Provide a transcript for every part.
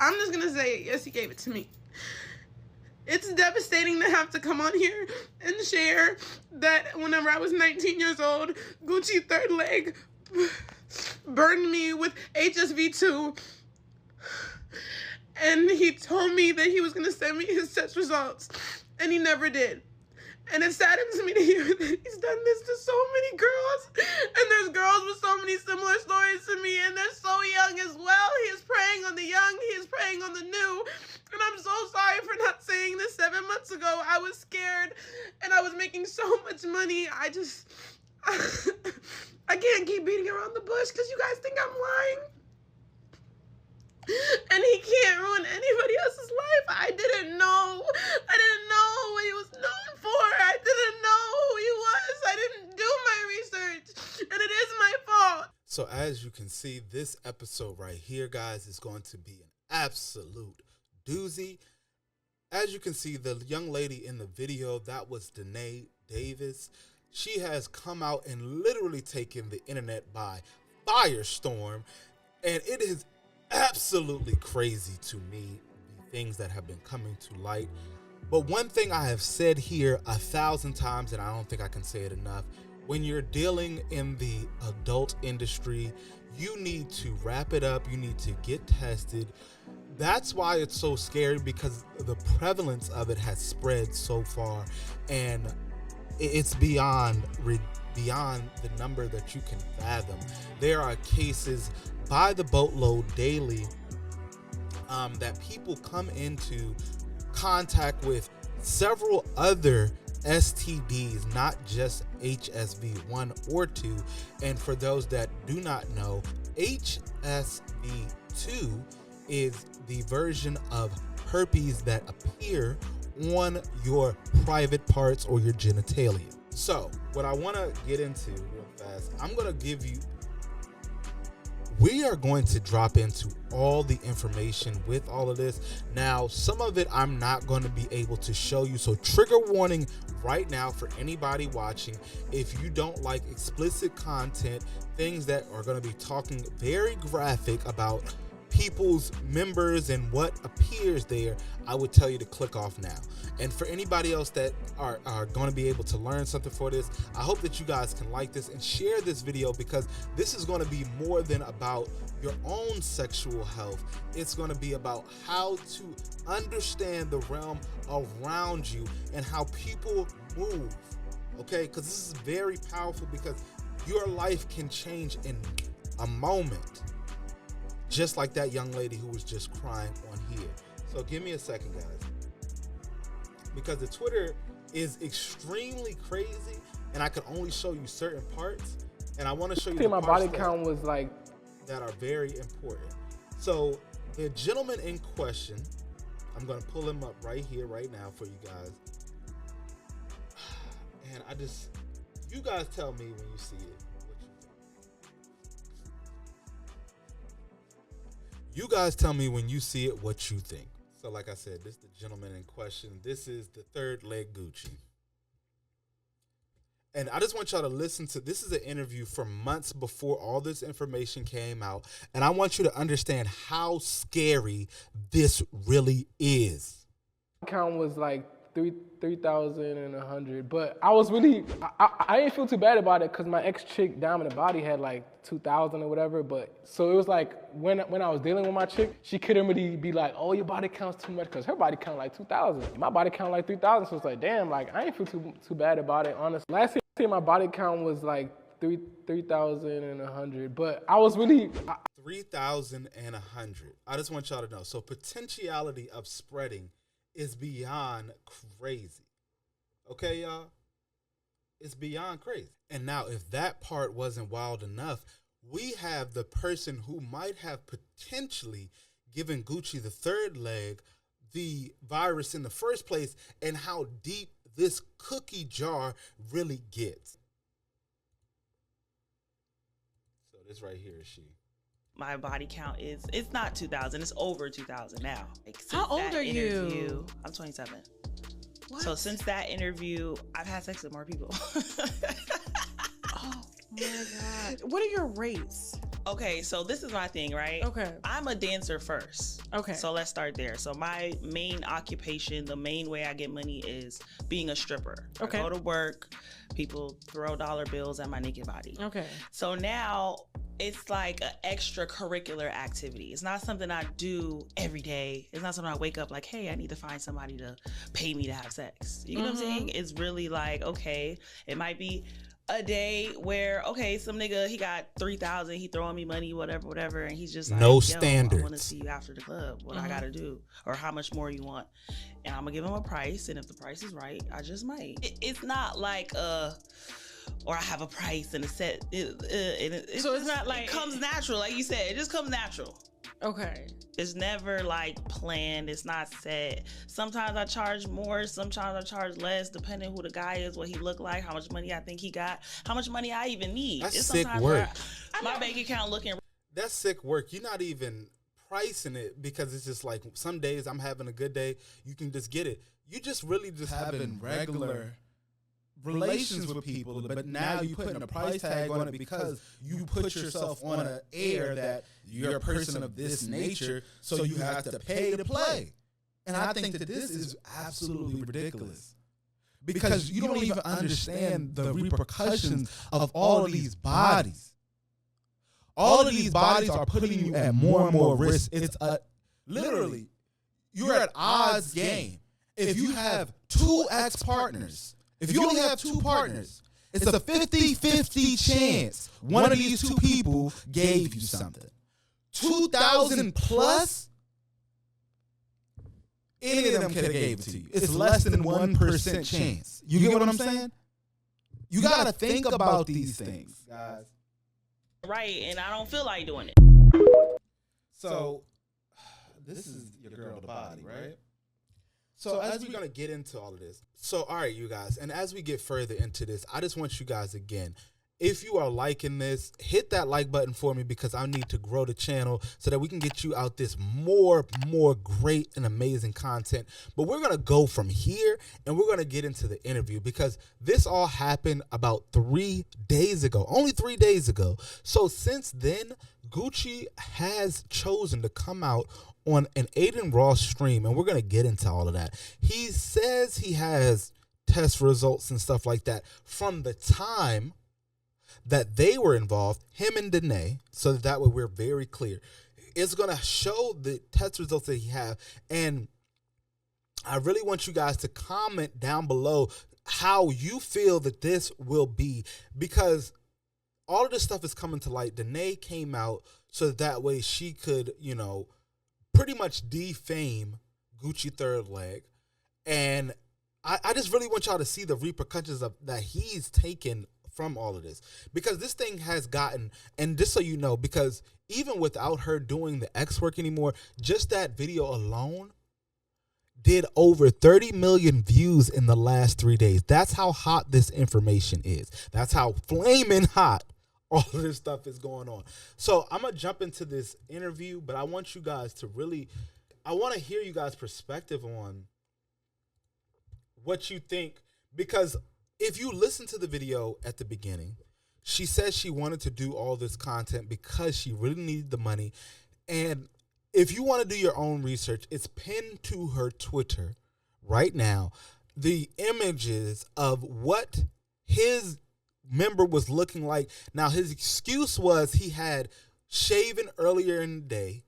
I'm just going to say it. Yes, he gave it to me. It's devastating to have to come on here and share that whenever I was 19 years old, Gucci third leg burned me with HSV2. And he told me that he was going to send me his test results. And he never did. And it saddens me to hear that he's done this to so many girls. And there's girls with so many similar stories to me. And they're so young as well. He is preying on the young. He is preying on the new. And I'm so sorry for not saying this 7 months ago. I was scared. And I was making so much money. I can't keep beating around the bush because you guys think I'm lying. And he can't ruin anybody else's life. I didn't know what he was known for. I didn't know who he was. I didn't do my research. And it is my fault. So as you can see, this episode right here, guys, is going to be an absolute doozy. As you can see, the young lady in the video, that was Danae Davis. She has come out and literally taken the internet by firestorm. And it is absolutely crazy to me, the things that have been coming to light. But one thing I have said here 1,000 times, and I don't think I can say it enough, when you're dealing in the adult industry, you need to wrap it up. You need to get tested. That's why it's so scary, because the prevalence of it has spread so far, and it's beyond the number that you can fathom. There are cases by the boatload daily that people come into contact with several other STDs, not just HSV 1 or 2. And for those that do not know, HSV 2 is the version of herpes that appear on your private parts or your genitalia. So what I want to get into real fast, we are going to drop into all the information with all of this. Now, some of it I'm not going to be able to show you. So trigger warning right now for anybody watching. If you don't like explicit content, things that are going to be talking very graphic about people's members and what appears there, I would tell you to click off now. And for anybody else that are going to be able to learn something for this, I hope that you guys can like this and share this video, because this is going to be more than about your own sexual health. It's going to be about how to understand the realm around you and how people move, okay? Because this is very powerful, because your life can change in a moment. Just like that young lady who was just crying on here. So give me a second, guys. Because the Twitter is extremely crazy, and I can only show you certain parts. And I want to show you the my parts body count was like that are very important. So the gentleman in question, I'm going to pull him up right here, right now for you guys. And you guys tell me when you see it. You guys tell me when you see it what you think. So like I said, this is the gentleman in question. This is the third leg Gucci. And I just want y'all to listen to, this is an interview from months before all this information came out. And I want you to understand how scary this really is. Count was like 3,100, but I was really, I didn't feel too bad about it because my ex-chick down in the body had like 2,000 or whatever. But so it was like when I was dealing with my chick, she couldn't really be like, oh, your body counts too much, because her body count like 2,000. My body count like 3,000, so it's like, damn, like I didn't feel too bad about it, honestly. Last year my body count was like 3,100, but I was really 3,100. I just want y'all to know. So potentiality of spreading is beyond crazy. Okay, y'all? It's beyond crazy. And now, if that part wasn't wild enough, we have the person who might have potentially given Gucci the third leg the virus in the first place, and how deep this cookie jar really gets. So this right here is she. My body count it's not 2,000, it's over 2,000 now. Like, how old are you? I'm 27. What? So since that interview, I've had sex with more people. Oh my God. What are your rates? Okay, so this is my thing, right? Okay. I'm a dancer first. Okay. So let's start there. So my main occupation, the main way I get money is being a stripper. Okay. I go to work, people throw dollar bills at my naked body. Okay. So now it's like an extracurricular activity. It's not something I do every day. It's not something I wake up like, hey, I need to find somebody to pay me to have sex. You know what I'm saying? It's really like, okay, it might be a day where, okay, some nigga, he got 3,000, he throwing me money, whatever, and he's just like, No yo, standards. I want to see you after the club. What I gotta do, or how much more you want, and I'm gonna give him a price, and if the price is right, I just might. It's not like or I have a price and a set. So it's not like it comes natural, like you said. It just comes natural. Okay. It's never like planned. It's not set. Sometimes I charge more. Sometimes I charge less, depending who the guy is, what he look like, how much money I think he got, how much money I even need. That's it's sick sometimes work. where my bank account looking. That's sick work. You're not even pricing it because it's just like some days I'm having a good day. You can just get it. You just really just having regular relations with people, but now you putting a price tag on it because you put yourself on an air that you're a person of this nature, so you have to pay to play. And I think that this is absolutely ridiculous because you don't even understand the repercussions of all of these bodies. All of these bodies are putting you at more and more risk. It's literally, you're at odds game. If you have two ex-partners, if you only have two partners, it's a 50-50 chance one of these two people gave you something. 2,000 plus, any of them could have gave it to you. It's less than 1% chance. You get what I'm saying? You got to think about these things, guys. Right, and I don't feel like doing it. So, this is your girl, the body, right? So as we're going to get into all of this. So, all right, you guys. And as we get further into this, I just want you guys, again, if you are liking this, hit that like button for me because I need to grow the channel so that we can get you out this more great and amazing content. But we're going to go from here and we're going to get into the interview because this all happened about 3 days ago, only 3 days ago. So since then, Gucci has chosen to come out on an Aiden Ross stream, and we're going to get into all of that. He says he has test results and stuff like that from the time that they were involved, him and Danae, so that way we're very clear. It's going to show the test results that he have, and I really want you guys to comment down below how you feel that this will be, because all of this stuff is coming to light. Danae came out so that way she could, you know, pretty much defame Gucci third leg. And I just really want y'all to see the repercussions of that he's taken from all of this. Because this thing has gotten, and just so you know, because even without her doing the X work anymore, just that video alone did over 30 million views in the last 3 days. That's how hot this information is. That's how flaming hot all of this stuff is going on. So I'm going to jump into this interview, but I want you guys to really, I want to hear you guys' perspective on what you think, because if you listen to the video at the beginning, she says she wanted to do all this content because she really needed the money. And if you want to do your own research, it's pinned to her Twitter right now, the images of what his member was looking like. Now, his excuse was he had shaven earlier in the day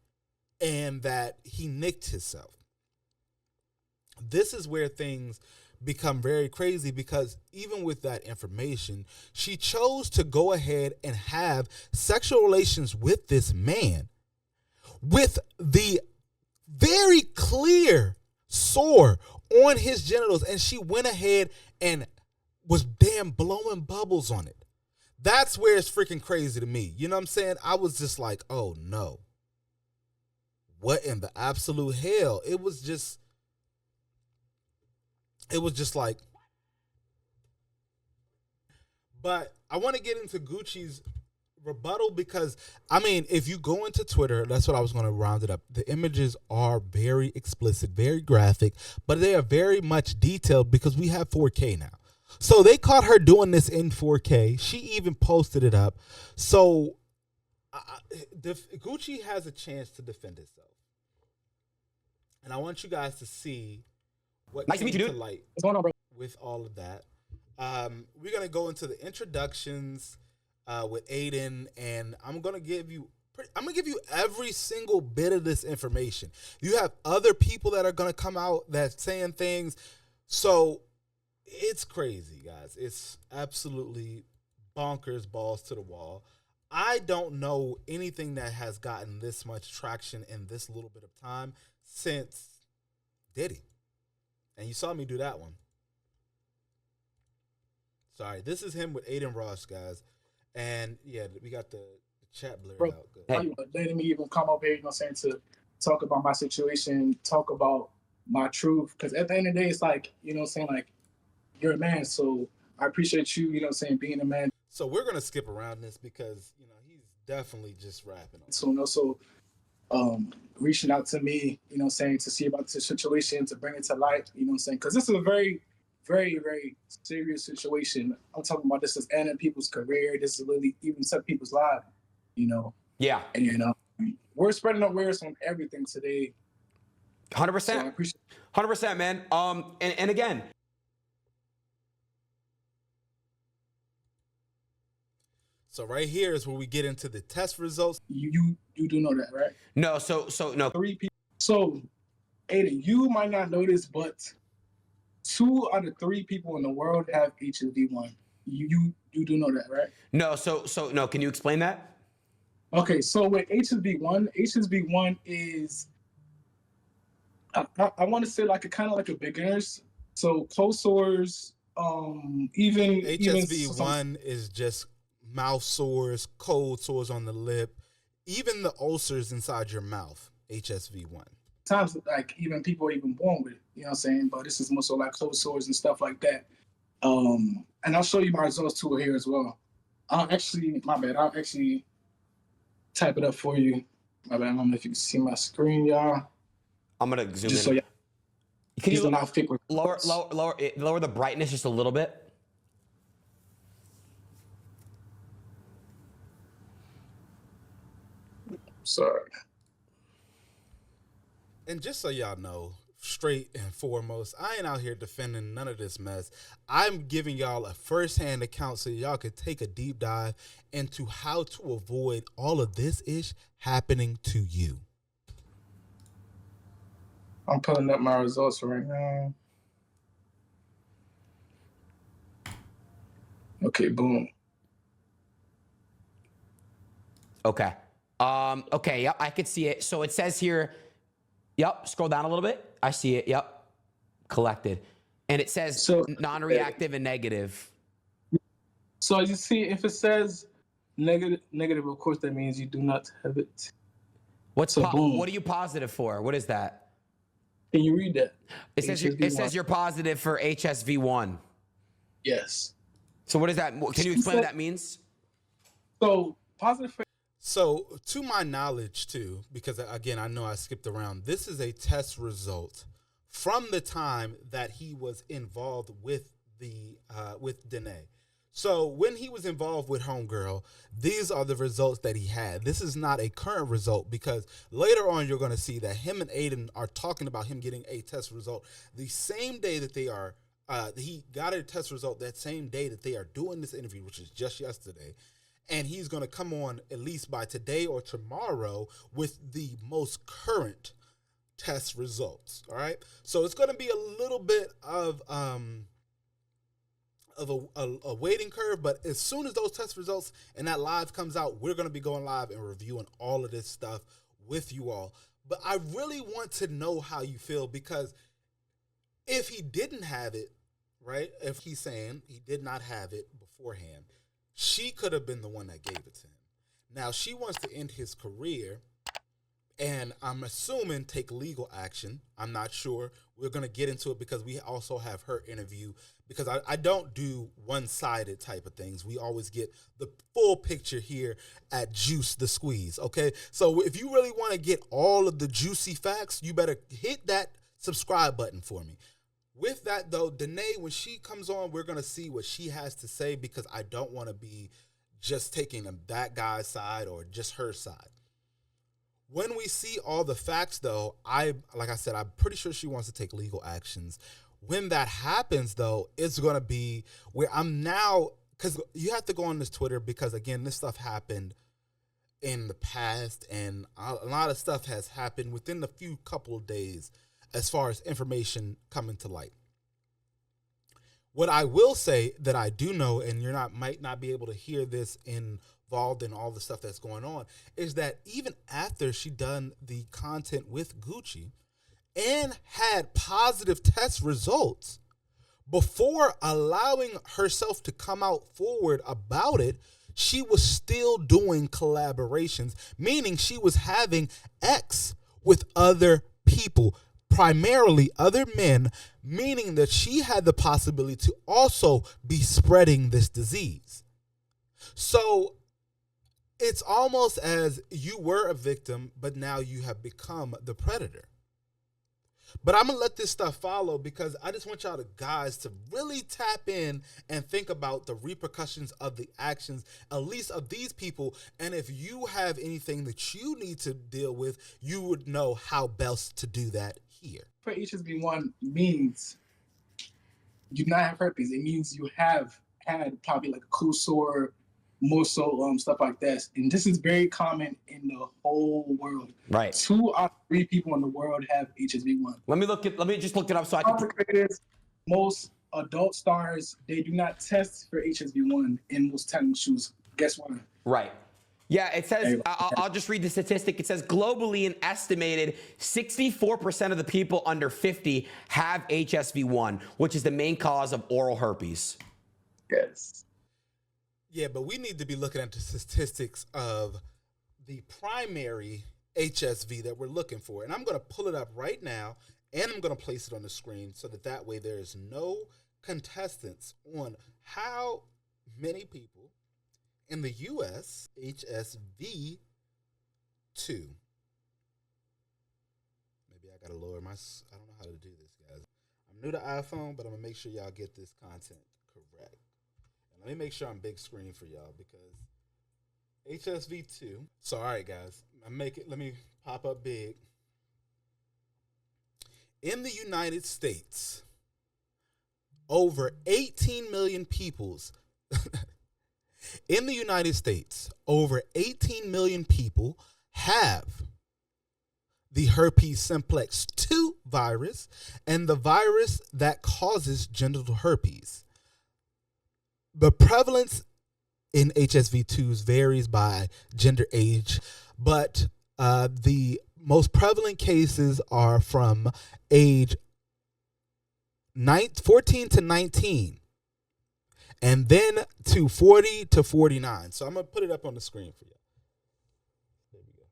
and that he nicked himself. This is where things become very crazy, because even with that information, she chose to go ahead and have sexual relations with this man with the very clear sore on his genitals, and she went ahead and was damn blowing bubbles on it. That's where it's freaking crazy to me. You know what I'm saying? I was just like, oh no. What in the absolute hell? It was just like, but I want to get into Gucci's rebuttal because, I mean, if you go into Twitter, that's what I was going to round it up. The images are very explicit, very graphic, but they are very much detailed because we have 4K now. So they caught her doing this in 4K. She even posted it up. So Gucci has a chance to defend itself, and I want you guys to see what Nice to meet you, dude. to light What's going on, bro? with all of that. We're gonna go into the introductions with Aiden, and I'm gonna give you every single bit of this information. You have other people that are gonna come out that's saying things, so it's crazy, guys. It's absolutely bonkers, balls to the wall. I don't know anything that has gotten this much traction in this little bit of time since Diddy. And you saw me do that one. Sorry, this is him with Aiden Ross, guys. And yeah, we got the chat blurred out. Good. Hey. Letting me even come up here, to talk about my situation, talk about my truth. Because at the end of the day, it's like, like, you're a man, so I appreciate you, being a man. So we're going to skip around this because, he's definitely just rapping. So, reaching out to me, to see about the situation, to bring it to light, because this is a very, very, very serious situation. I'm talking about this is ending people's career. This is literally even set people's lives, Yeah. And, we're spreading awareness on everything today. 100%. So I appreciate 100%, man. And again, so right here is where we get into the test results. you do know that, right? no, so no. 3 people. So, Aiden, you might not know this, but 2 out of 3 people in the world have HSV1. You do know that, right? No, so no, can you explain that? Okay, so with HSV1 is, I want to say like a kind of like a beginner's. So cold sores, even HSV1 is just mouth sores, cold sores on the lip, even the ulcers inside your mouth. HSV1. Times like even people are even born with it, but this is more so like cold sores and stuff like that. And I'll show you my results too here as well. I'll actually type it up for you. My bad. I don't know if you can see my screen, y'all. I'm gonna zoom Just in. so y'all. Can you lower lower the brightness just a little bit? Sorry. And just so y'all know, straight and foremost, I ain't out here defending none of this mess. I'm giving y'all a first-hand account so y'all could take a deep dive into how to avoid all of this ish happening to you. I'm pulling up my results right now. Okay, boom. Okay. Okay, yep, I could see it. So it says here, yep, scroll down a little bit. I see it, yep. Collected. And it says non-reactive and negative. So as you see, if it says negative, of course, that means you do not have it. What are you positive for? What is that? Can you read that? It says you're positive for HSV1. Yes. So what is that? Can you explain what that means? So positive for. So to my knowledge too, because again, I know I skipped around, this is a test result from the time that he was involved with with Danae. So when he was involved with Homegirl, these are the results that he had. This is not a current result because later on you're going to see that him and Aiden are talking about him getting a test result the same day that they are, he got a test result that same day that they are doing this interview, which is just yesterday. And he's going to come on at least by today or tomorrow with the most current test results. All right. So it's going to be a little bit of a waiting curve, but as soon as those test results and that live comes out, we're going to be going live and reviewing all of this stuff with you all. But I really want to know how you feel, because if he didn't have it, right, if he's saying he did not have it beforehand, she could have been the one that gave it to him. Now she wants to end his career, and I'm assuming take legal action. I'm not sure. We're going to get into it because we also have her interview, because I don't do one-sided type of things. We always get the full picture here at Juice the Squeeze, okay? So if you really want to get all of the juicy facts, you better hit that subscribe button for me. With that, though, Danae, when she comes on, we're going to see what she has to say, because I don't want to be just taking that guy's side or just her side. When we see all the facts, though, like I said, I'm pretty sure she wants to take legal actions. When that happens, though, it's going to be where I'm now, because you have to go on this Twitter because, again, this stuff happened in the past, and a lot of stuff has happened within the few couple of days as far as information coming to light. What I will say that I do know, and might not be able to hear this involved in all the stuff that's going on, is that even after she done the content with Gucci and had positive test results, before allowing herself to come out forward about it, she was still doing collaborations, meaning she was having X with other people, primarily other men, meaning that she had the possibility to also be spreading this disease. So it's almost as you were a victim, but now you have become the predator. But I'm going to let this stuff follow because I just want y'all guys to really tap in and think about the repercussions of the actions, at least of these people. And if you have anything that you need to deal with, you would know how best to do that here. For HSV1 means you do not have herpes. It means you have had probably like a cool sore, more so stuff like that. And this is very common in the whole world. Right. 2 out of 3 people in the world have HSV1. Let me just look it up so I can. Most adult stars, they do not test for HSV1 in most tennis shoes. Guess why? Right. Yeah, it says, I'll just read the statistic. It says globally an estimated 64% of the people under 50 have HSV1, which is the main cause of oral herpes. Yes. Yeah, but we need to be looking at the statistics of the primary HSV that we're looking for. And I'm going to pull it up right now, and I'm going to place it on the screen so that way there is no contestants on how many people in the U.S. HSV2. Maybe I got to lower my, I don't know how to do this, guys. I'm new to iPhone, but I'm going to make sure y'all get this content correct. Let me make sure I'm big screen for y'all because HSV2. So, all right, guys, let me pop up big. In the United States, over 18 million peoples. In the United States, over 18 million people have the herpes simplex 2 virus and the virus that causes genital herpes. The prevalence in HSV2s varies by gender age, but the most prevalent cases are from age 14 to 19, and then to 40 to 49. So I'm going to put it up on the screen for you. There we go.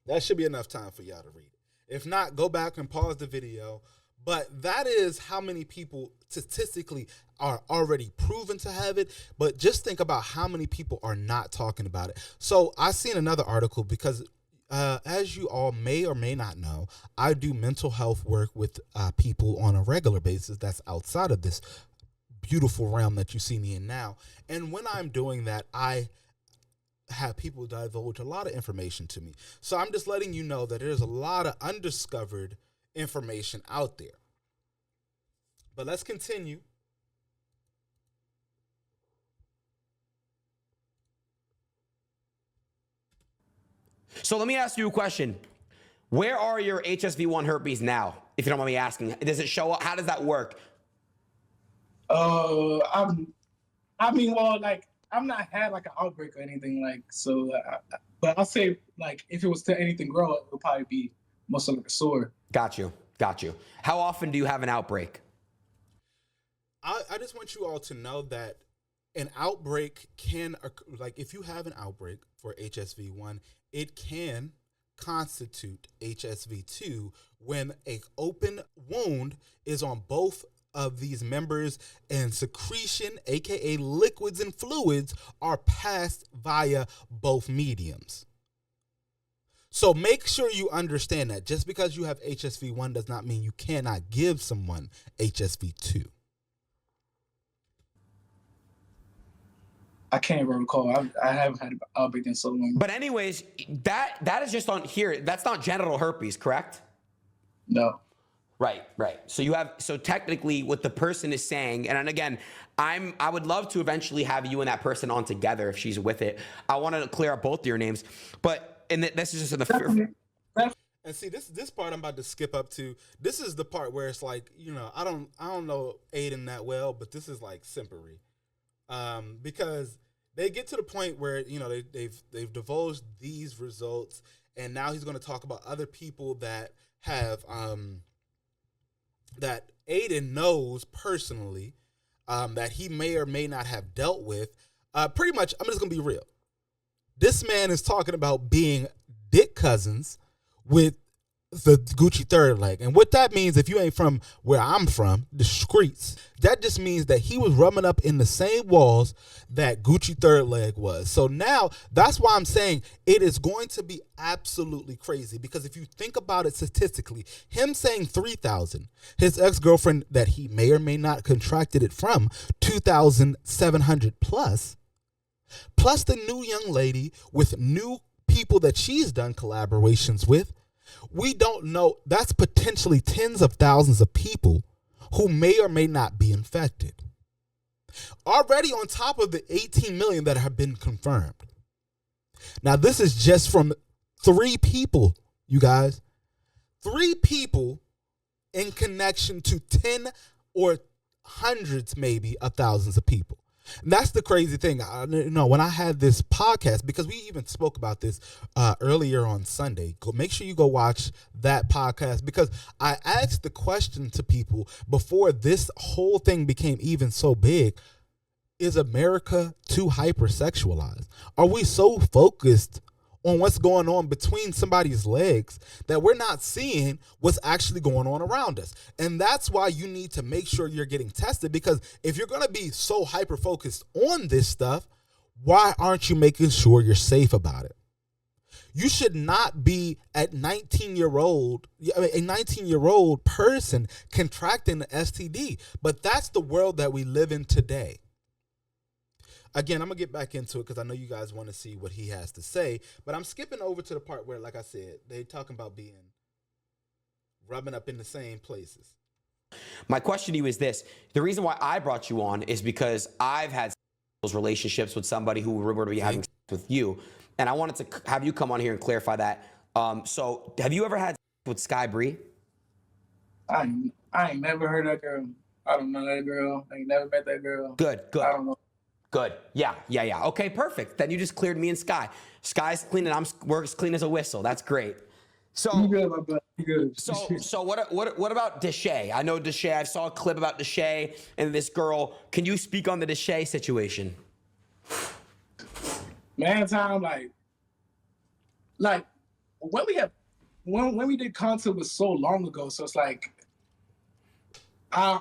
That should be enough time for y'all to read it. If not, go back and pause the video. But that is how many people statistically are already proven to have it. But just think about how many people are not talking about it. So I seen another article because as you all may or may not know, I do mental health work with people on a regular basis that's outside of this beautiful realm that you see me in now. And when I'm doing that, I have people divulge a lot of information to me. So I'm just letting you know that there's a lot of undiscovered information out there. But let's continue. So let me ask you a question. Where are your HSV1 herpes now, if you don't mind me asking? Does it show up? How does that work? I've not had like an outbreak or anything but I'll say like if it was to anything grow, it would probably be most of like a sore. Got you. How often do you have an outbreak? I just want you all to know that an outbreak can, like if you have an outbreak for HSV1, it can constitute HSV2 when an open wound is on both of these members and secretion, aka liquids and fluids, are passed via both mediums. So make sure you understand that just because you have HSV1 does not mean you cannot give someone HSV2. I can't even recall. I haven't had an outbreak in so long. But anyways, that is just on here. That's not genital herpes, correct? No. Right. So technically what the person is saying, and again, I would love to eventually have you and that person on together if she's with it. I want to clear up both of your names, but this is just in the And see, this part I'm about to skip up to. This is the part where it's like, I don't know Aiden that well, but this is like simpery. Because they get to the point where, they've divulged these results, and now he's going to talk about other people that have that Aiden knows personally, that he may or may not have dealt with. Pretty much, I'm just going to be real. This man is talking about being dick cousins with the Gucci third leg. And what that means, if you ain't from where I'm from, the streets, that just means that he was rubbing up in the same walls that Gucci third leg was. So now that's why I'm saying it is going to be absolutely crazy, because if you think about it statistically, him saying 3,000, his ex-girlfriend that he may or may not contracted it from, 2,700 plus the new young lady with new people that she's done collaborations with, we don't know. That's potentially tens of thousands of people who may or may not be infected. Already on top of the 18 million that have been confirmed. Now, this is just from 3 people, you guys. 3 people in connection to 10 or hundreds, maybe, of thousands of people. And that's the crazy thing. When I had this podcast, because we even spoke about this earlier on Sunday, make sure you go watch that podcast, because I asked the question to people before this whole thing became even so big. Is America too hypersexualized? Are we so focused on what's going on between somebody's legs that we're not seeing what's actually going on around us? And that's why you need to make sure you're getting tested, because if you're going to be so hyper focused on this stuff, why aren't you making sure you're safe about it? You should not be a 19-year-old person contracting the STD, but that's the world that we live in today. Again, I'm going to get back into it because I know you guys want to see what he has to say, but I'm skipping over to the part where, like I said, they talking about rubbing up in the same places. My question to you is this. The reason why I brought you on is because I've had those relationships with somebody who we're going to be having sex with you, and I wanted to have you come on here and clarify that. So have you ever had sex with Sky Bree? I ain't never heard that girl. I don't know that girl. I ain't never met that girl. Good. I don't know. Good. Yeah. Okay, perfect. Then you just cleared me and Sky. Sky's clean and we're as clean as a whistle. That's great. So you good, my brother. You good. So what about Deshae? I know Deshae. I saw a clip about Deshae and this girl. Can you speak on the Deshae situation? Man, time like when we did content was so long ago. So it's like I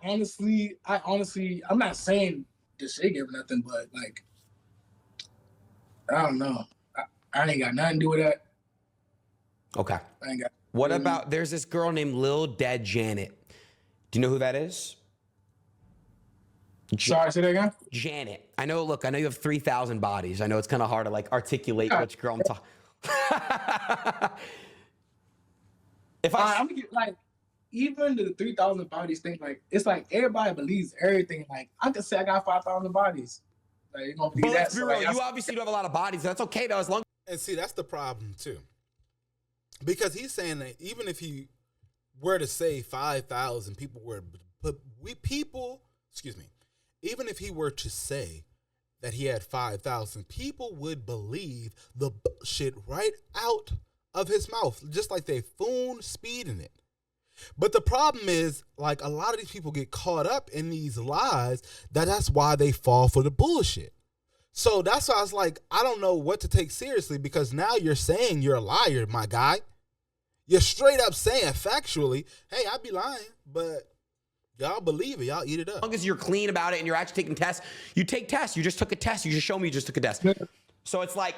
honestly, I'm not saying this shit give nothing, but like, I don't know. I ain't got nothing to do with that. Okay. I ain't got. What about, there's this girl named Lil Dead Janet. Do you know who that is? Sorry, say that again? Janet. I know you have 3,000 bodies. I know it's kind of hard to like articulate which girl I'm talking. I'm gonna get like, even the 3,000 bodies thing, like, it's like everybody believes everything. Like, I could say I got 5,000 bodies. Like, you gonna believe that? Let's be real. You obviously do have a lot of bodies. That's okay though, as long. And see, that's the problem too, because he's saying that even if he were to say 5,000 people even if he were to say that he had 5,000, people would believe the bullshit right out of his mouth, just like they spoon speeding it. But the problem is, like, a lot of these people get caught up in these lies. That's why they fall for the bullshit. So that's why I was like, I don't know what to take seriously, because now you're saying you're a liar, my guy. You're straight up saying factually, hey, I be lying, but y'all believe it. Y'all eat it up. As long as you're clean about it and you're actually taking tests, you take tests. You just took a test. You just show me you just took a test. So it's like,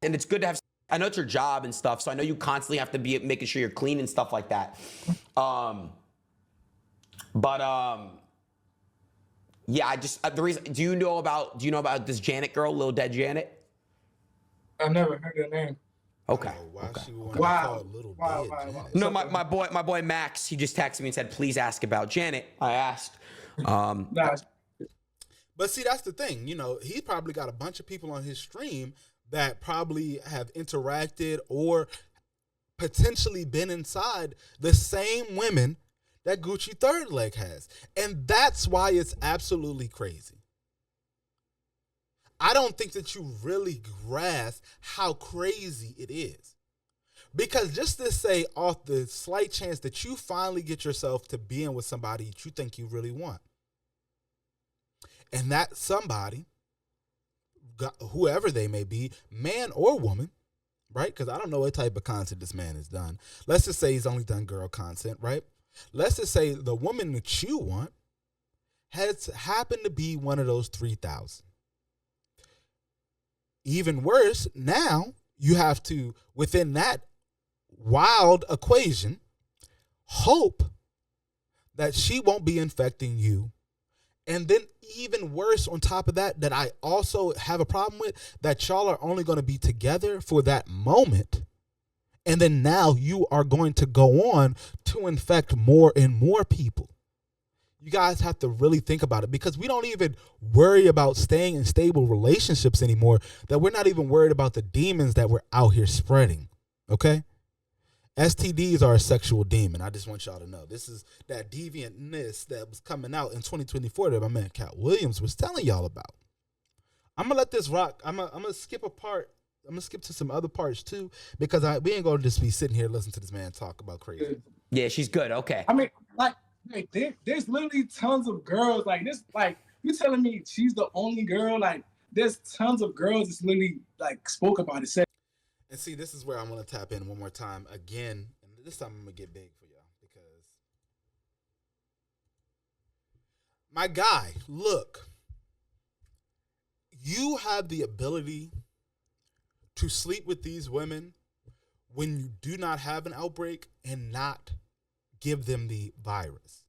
and it's good to have. I know it's your job and stuff, so I know you constantly have to be making sure you're clean and stuff like that. Yeah, I just the reason. Do you know about this Janet girl, Lil Dead Janet? I never heard her name. Okay. Why Okay. she wanna Wow. call it Little Wow, Dead wow, Janet? wow. No, my boy Max, he just texted me and said, please ask about Janet. I asked. Nah, But see, that's the thing. You know, he probably got a bunch of people on his stream that probably have interacted or potentially been inside the same women that Gucci Third Leg has. And that's why it's absolutely crazy. I don't think that you really grasp how crazy it is. Because just to say, off the slight chance that you finally get yourself to being with somebody that you think you really want, and that somebody, whoever they may be, man or woman, right? Because I don't know what type of content this man has done. Let's just say he's only done girl content, right? Let's just say the woman that you want has happened to be one of those 3,000. Even worse, now you have to, within that wild equation, hope that she won't be infecting you. And then even worse on top of that, that I also have a problem with, that y'all are only going to be together for that moment. And then now you are going to go on to infect more and more people. You guys have to really think about it, because we don't even worry about staying in stable relationships anymore, that we're not even worried about the demons that we're out here spreading. Okay? STDs are a sexual demon. I just want y'all to know. This is that deviantness that was coming out in 2024 that my man Cat Williams was telling y'all about. I'm going to let this rock. I'm going to skip a part. I'm going to skip to some other parts too, because we ain't going to just be sitting here listening to this man talk about crazy. Yeah, she's good. Okay. I mean, like there's literally tons of girls like this. Like, you telling me she's the only girl? Like, there's tons of girls that's literally like spoke about it. Said, and see, this is where I'm going to tap in one more time again. And this time I'm going to get big for y'all, because my guy, look, you have the ability to sleep with these women when you do not have an outbreak and not give them the virus.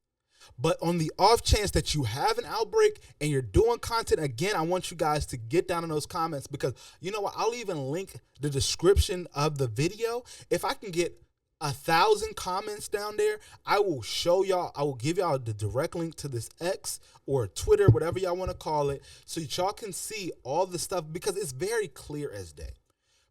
But on the off chance that you have an outbreak and you're doing content, again, I want you guys to get down in those comments, because you know what? I'll even link the description of the video. If I can get 1,000 comments down there, I will show y'all, I will give y'all the direct link to this X or Twitter, whatever y'all want to call it, so y'all can see all the stuff, because it's very clear as day.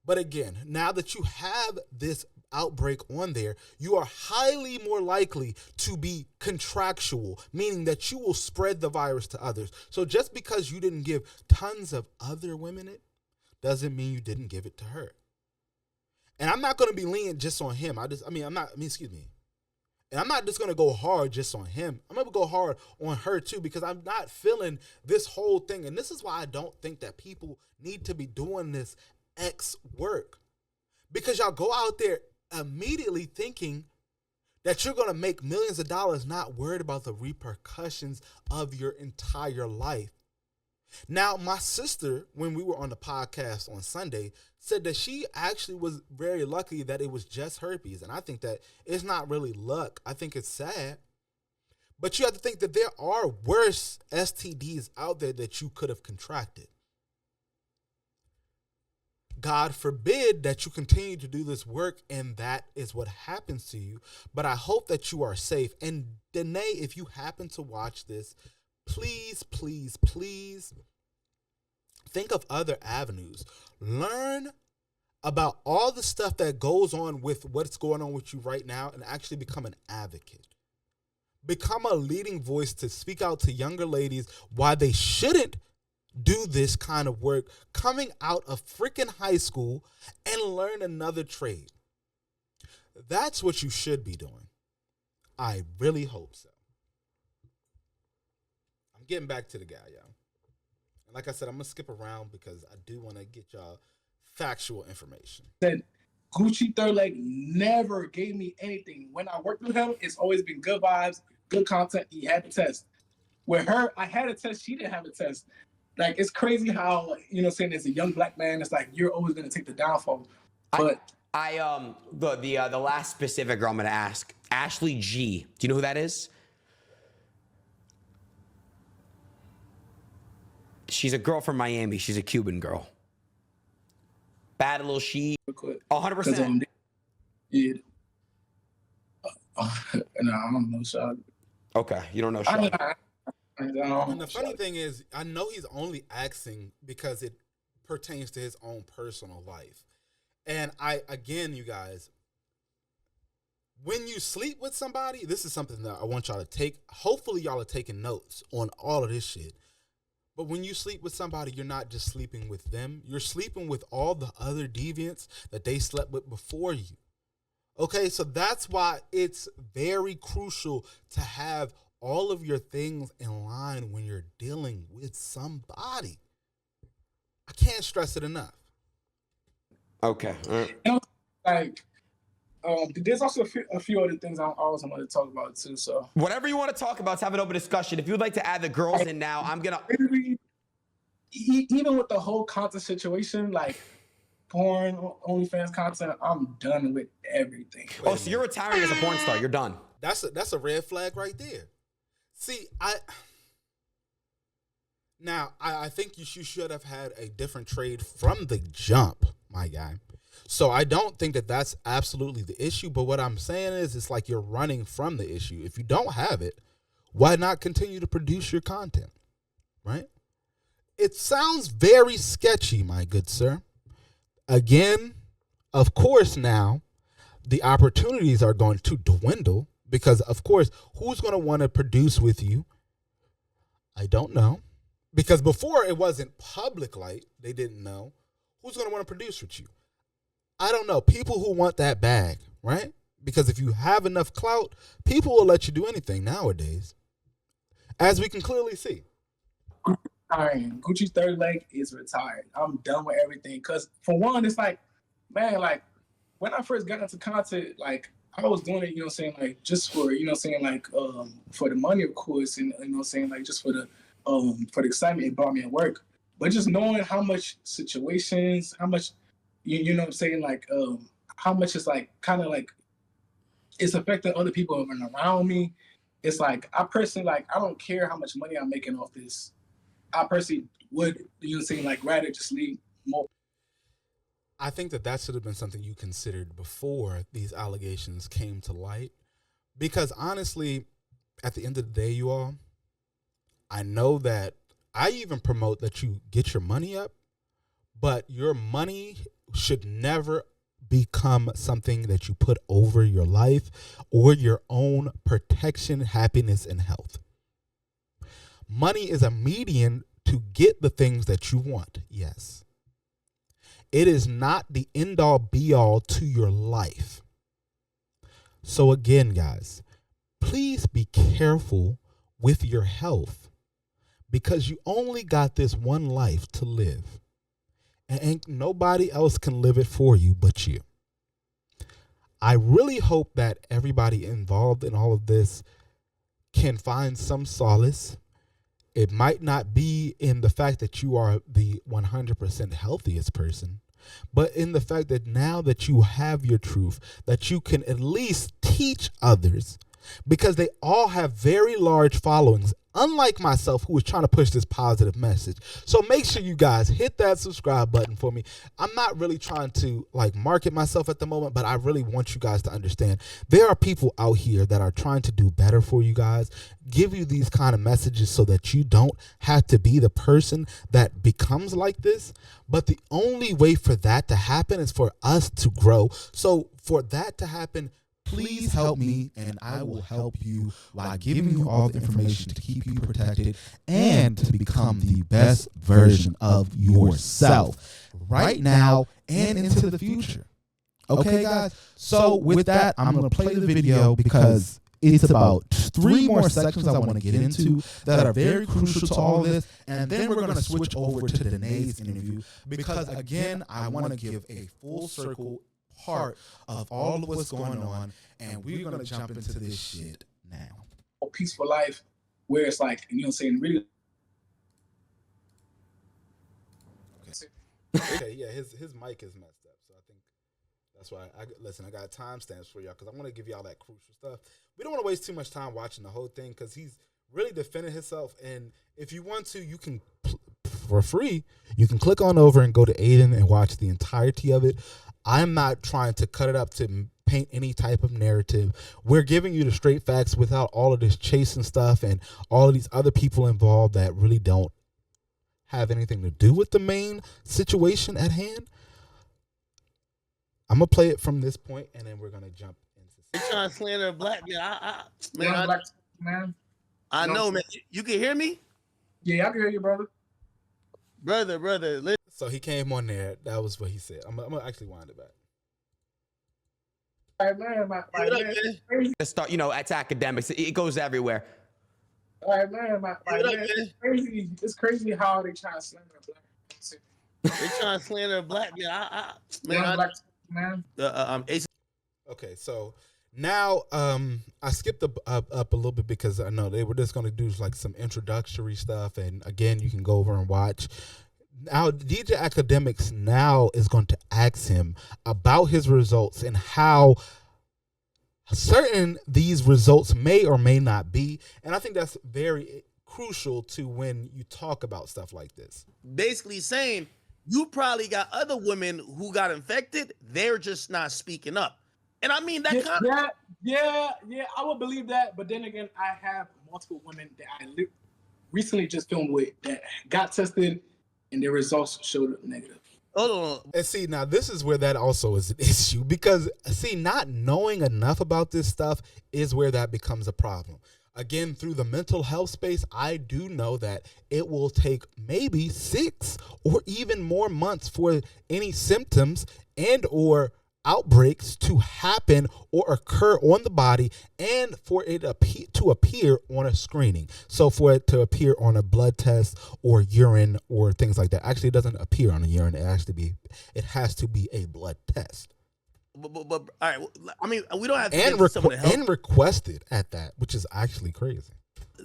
But again, now that you have this outbreak on there, you are highly more likely to be contractual, meaning that you will spread the virus to others. So just because you didn't give tons of other women it, doesn't mean you didn't give it to her. And I'm not going to be lenient just on him. And I'm not just going to go hard just on him. I'm going to go hard on her too, because I'm not feeling this whole thing. And this is why I don't think that people need to be doing this X work, because y'all go out there immediately thinking that you're going to make millions of dollars, not worried about the repercussions of your entire life. Now, my sister, when we were on the podcast on Sunday, said that she actually was very lucky that it was just herpes. And I think that it's not really luck. I think it's sad. But you have to think that there are worse STDs out there that you could have contracted. God forbid that you continue to do this work and that is what happens to you. But I hope that you are safe. And Danae, if you happen to watch this, please, please, please think of other avenues. Learn about all the stuff that goes on with what's going on with you right now, and actually become an advocate. Become a leading voice to speak out to younger ladies why they shouldn't do this kind of work coming out of freaking high school, and learn another trade. That's what you should be doing. I really hope so. I'm getting back to the guy, y'all. And like I said, I'm going to skip around because I do want to get y'all factual information. said Gucci Third Leg never gave me anything. When I worked with him, it's always been good vibes, good content. He had the test. With her, I had a test. She didn't have a test. Like, it's crazy how, saying as a young black man, it's like you're always going to take the downfall. But the last specific girl I'm going to ask, Ashley G. Do you know who that is? She's a girl from Miami. She's a Cuban girl. Bad little she. 100%. Yeah. No, I don't know, Shad. Okay, you don't know Shad. And the funny thing is, I know he's only asking because it pertains to his own personal life. And again, you guys, when you sleep with somebody, this is something that I want y'all to take. Hopefully, y'all are taking notes on all of this shit. But when you sleep with somebody, you're not just sleeping with them. You're sleeping with all the other deviants that they slept with before you. Okay, so that's why it's very crucial to have all of your things in line when you're dealing with somebody. I can't stress it enough. Okay. Like, there's also a few other things I also want to talk about too. So whatever you want to talk about, let's have an open discussion. If you would like to add the girls in now, I'm gonna. Even with the whole content situation, like porn, OnlyFans content, I'm done with everything. Oh, so you're retiring as a porn star? You're done. That's a red flag right there. See, I think you should have had a different trade from the jump, my guy. So I don't think that that's absolutely the issue. But what I'm saying is, it's like you're running from the issue. If you don't have it, why not continue to produce your content, right? It sounds very sketchy, my good sir. Again, of course, now the opportunities are going to dwindle because, of course, who's going to want to produce with you? I don't know. Because before it wasn't public light, they didn't know. Who's going to want to produce with you? I don't know. People who want that bag, right? Because if you have enough clout, people will let you do anything nowadays, as we can clearly see. Gucci's third leg is retired. I'm done with everything. Because for one, it's like, man, like when I first got into content, like I was doing it, you know what I'm saying, like just for, you know what I'm saying, like for the money, of course, and you know what I'm saying, like just for the excitement it brought me at work. But just knowing how much situations, how much, you know what I'm saying, like how much it's like kind of like it's affecting other people around me. It's like I personally, like, I don't care how much money I'm making off this. I personally would, you know what I'm saying, like rather just leave more. I think that should have been something you considered before these allegations came to light. Because honestly, at the end of the day, you all, I know that I even promote that you get your money up, but your money should never become something that you put over your life or your own protection, happiness, and health. Money is a median to get the things that you want, yes. It is not the end-all, be-all to your life. So again, guys, please be careful with your health because you only got this one life to live. And nobody else can live it for you but you. I really hope that everybody involved in all of this can find some solace. It might not be in the fact that you are the 100% healthiest person, but in the fact that now that you have your truth, that you can at least teach others, because they all have very large followings, unlike myself, who is trying to push this positive message. So make sure you guys hit that subscribe button for me. I'm not really trying to like market myself at the moment, but I really want you guys to understand there are people out here that are trying to do better for you guys, give you these kind of messages so that you don't have to be the person that becomes like this. But the only way for that to happen is for us to grow. So for that to happen, please help me and I will help you by giving you all the information to keep you protected and to become the best version of yourself right now and into the future. Okay, guys? So with that, I'm going to play the video because it's about 3 more sections I want to get into that are very crucial to all this. And then we're going to switch over to Danae's interview because, again, I want to give a full circle part of all of what's going on, and we're going to jump into this shit now. A peaceful life where it's like, you know what I'm saying, really. Okay, yeah, his mic is messed up, so I think that's why I got timestamps for y'all because I want to give y'all that crucial stuff. We don't want to waste too much time watching the whole thing because he's really defending himself, and if you want to, you can for free, you can click on over and go to Aiden and watch the entirety of it. I'm not trying to cut it up to paint any type of narrative. We're giving you the straight facts without all of this chasing stuff and all of these other people involved that really don't have anything to do with the main situation at hand. I'm gonna play it from this point, and then we're gonna jump into. They trying to slander a black man. I No, know, man. You can hear me, Yeah, I can hear you, brother. brother. Listen. So he came on there. That was what he said. I'm gonna actually wind it back. All right, man. Give it up, man. Crazy. Start, it's academics. It goes everywhere. All right, man. Give it up, man. It's crazy. It's crazy how they try to slander a black person. They trying to slander a black man. Ace. Okay, so now I skipped up a little bit because I know they were just going to do like some introductory stuff, and again, you can go over and watch. Now, DJ Academics now is going to ask him about his results and how certain these results may or may not be, and I think that's very crucial to when you talk about stuff like this. Basically saying you probably got other women who got infected. They're just not speaking up. And I mean that kind of. Yeah, I would believe that. But then again, I have multiple women that I recently just filmed with that got tested and their results showed up negative. Hold on. And see, now this is where that also is an issue because, see, not knowing enough about this stuff is where that becomes a problem. Again, through the mental health space, I do know that it will take maybe 6 or even more months for any symptoms and or outbreaks to happen or occur on the body and for it to appear on a screening. So for it to appear on a blood test or urine or things like that. Actually, it doesn't appear on a urine. It has to be a blood test. But all right. I mean, we don't have to And, get someone to help. and requested at that, which is actually crazy.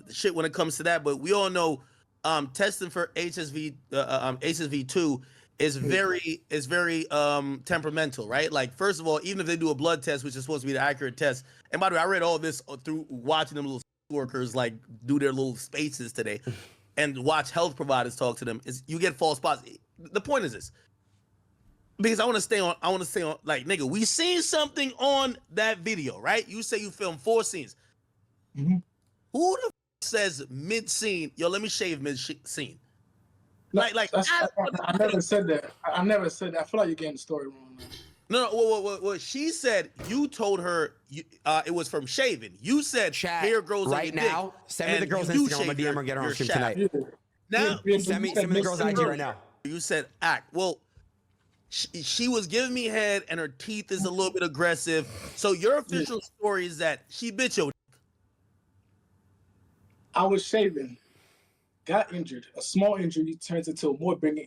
Shit when it comes to that, but we all know testing for HSV2 is very temperamental, right? Like, first of all, even if they do a blood test, which is supposed to be the accurate test, and by the way, I read all this through watching them little workers like do their little spaces today and watch health providers talk to them, is you get false positives. The point is this, because I want to stay on like, nigga, we seen something on that video, right? You say you filmed 4 scenes. Mm-hmm. Who the says mid-scene, yo, let me shave mid-scene? I never said that. I never said that. I feel like you're getting the story wrong, man. No. What she said, you told her it was from shaving. You said hair grows right on your now. dick, Send me the girl's Instagram. I'm a DM or get her on stream tonight. Now, Send me the girl's IG right now. You said act. Well, she was giving me head and her teeth is a little bit aggressive. So your official story is that she bit your dick. I was shaving, got injured. A small injury turns into a more bigger,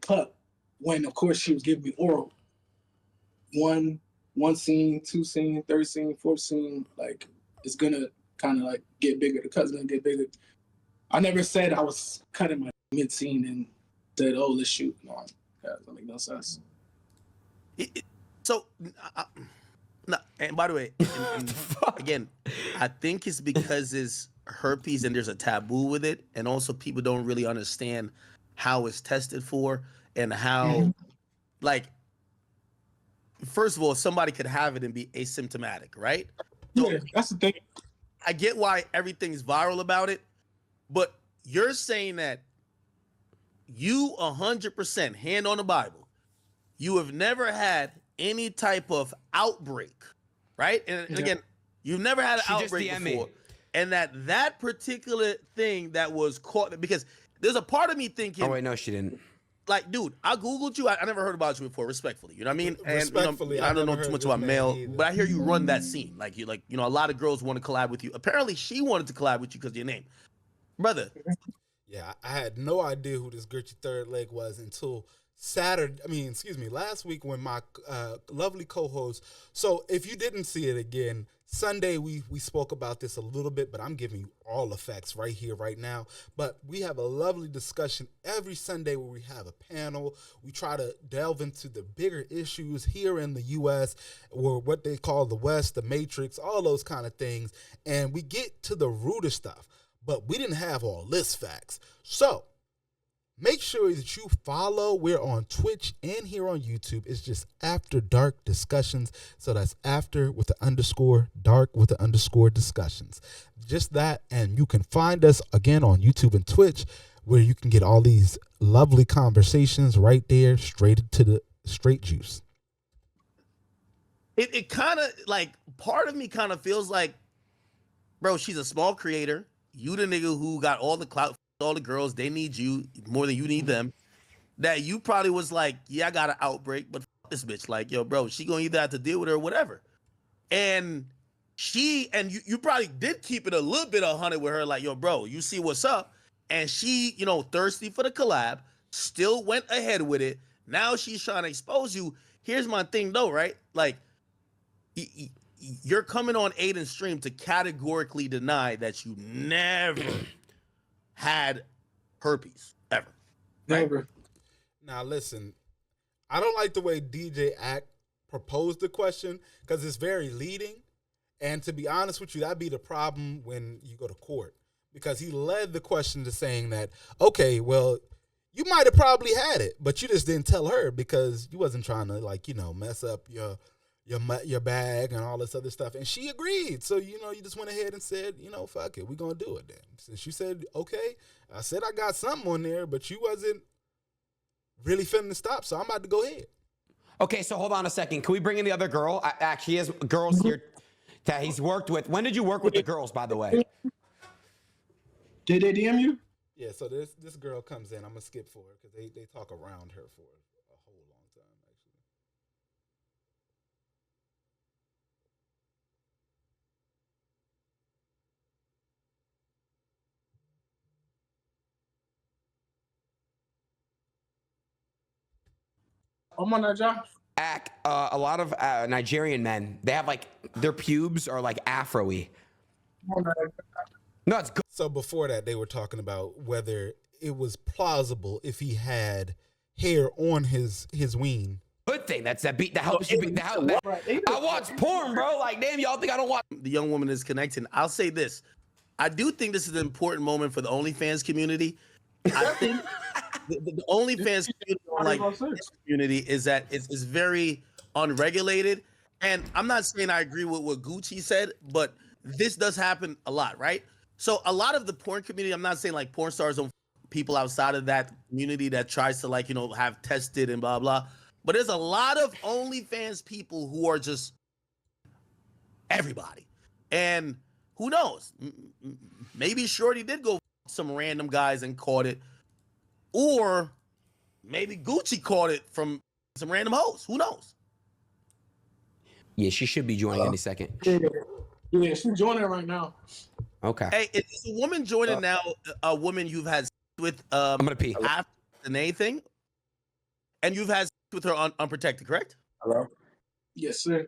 cut. When, of course, she was giving me oral. One scene, 2 scene, 3rd scene, 4th scene, like, it's gonna kind of like get bigger. The cut's gonna get bigger. I never said I was cutting my mid-scene and said, oh, let's shoot. No, that doesn't make no sense. And by the way, and again, I think it's because it's herpes and there's a taboo with it, and also people don't really understand how it's tested for and how, like, first of all, somebody could have it and be asymptomatic, right? So, yeah, that's the thing. I get why everything's viral about it, but you're saying that you 100%, hand on the Bible, you have never had any type of outbreak, right? And again, you've never had an outbreak before. And that particular thing that was caught, because there's a part of me thinking, oh wait, no, she didn't. Like, dude, I Googled you. I never heard about you before, respectfully. You know what I mean? And Respectfully, I don't know too much about male, either. but I hear you run that scene. Like, a lot of girls want to collab with you. Apparently, she wanted to collab with you because of your name. Brother. Yeah, I had no idea who this Gritchy Third Leg was until last week when my lovely co-host. So if you didn't see it again, Sunday we spoke about this a little bit, but I'm giving you all the facts right here, right now. But we have a lovely discussion every Sunday where we have a panel. We try to delve into the bigger issues here in the U.S. or what they call the West, the Matrix, all those kind of things. And we get to the root of stuff. but we didn't have all this facts. So make sure that you follow. We're on Twitch and here on YouTube. It's just After Dark Discussions. So that's after with the underscore, dark with the underscore discussions. Just that. And you can find us again on YouTube and Twitch, where you can get all these lovely conversations right there, straight to the straight juice. It kind of like, part of me kind of feels like, bro, she's a small creator. You the nigga who got all the clout, all the girls, they need you more than you need them. That you probably was like, yeah, I got an outbreak, but fuck this bitch. Like, yo, bro, she gonna either have to deal with her or whatever. And you probably did keep it a little bit 100 with her, like, yo, bro, you see what's up. And she, thirsty for the collab, still went ahead with it. Now she's trying to expose you. Here's my thing though, right? Like, you're coming on Aiden's stream to categorically deny that you never had herpes, ever. Right? Never. Now listen, I don't like the way DJ Act proposed the question because it's very leading. And to be honest with you, that'd be the problem when you go to court. Because he led the question to saying that, okay, well, you might have probably had it, but you just didn't tell her because you wasn't trying to, mess up your bag and all this other stuff. And she agreed. So, you just went ahead and said, fuck it, we're going to do it then. Since you said, okay, I said I got something on there, but you wasn't really finna stop, so I'm about to go ahead. Okay, so hold on a second. Can we bring in the other girl? Actually, he has girls here that he's worked with. When did you work with the girls, by the way? Did they DM you? Yeah, so this girl comes in. I'm going to skip for her because they talk around her for a whole long time, actually. I'm on that job. A lot of Nigerian men, they have their pubes are afro-y. No, it's good. So before that, they were talking about whether it was plausible if he had hair on his ween. Good thing that helps you. I watch porn, bro. Like, damn, y'all think I don't watch? The young woman is connecting. I'll say this. I do think this is an important moment for the OnlyFans community. I think the OnlyFans community is that it's very unregulated. And I'm not saying I agree with what Gucci said, but this does happen a lot, right? So a lot of the porn community, I'm not saying porn stars don't people outside of that community that tries to have tested and blah, blah. But there's a lot of OnlyFans people who are just everybody. And who knows? Maybe Shorty did go some random guys and caught it. Or maybe Gucci caught it from some random hoes. Who knows? Yeah, she should be joining any second. Yeah, she's joining right now. Okay. Hey, is a woman joining now a woman you've had with I'm gonna pee. after anything? And you've had with her unprotected, correct? Hello? Yes, sir.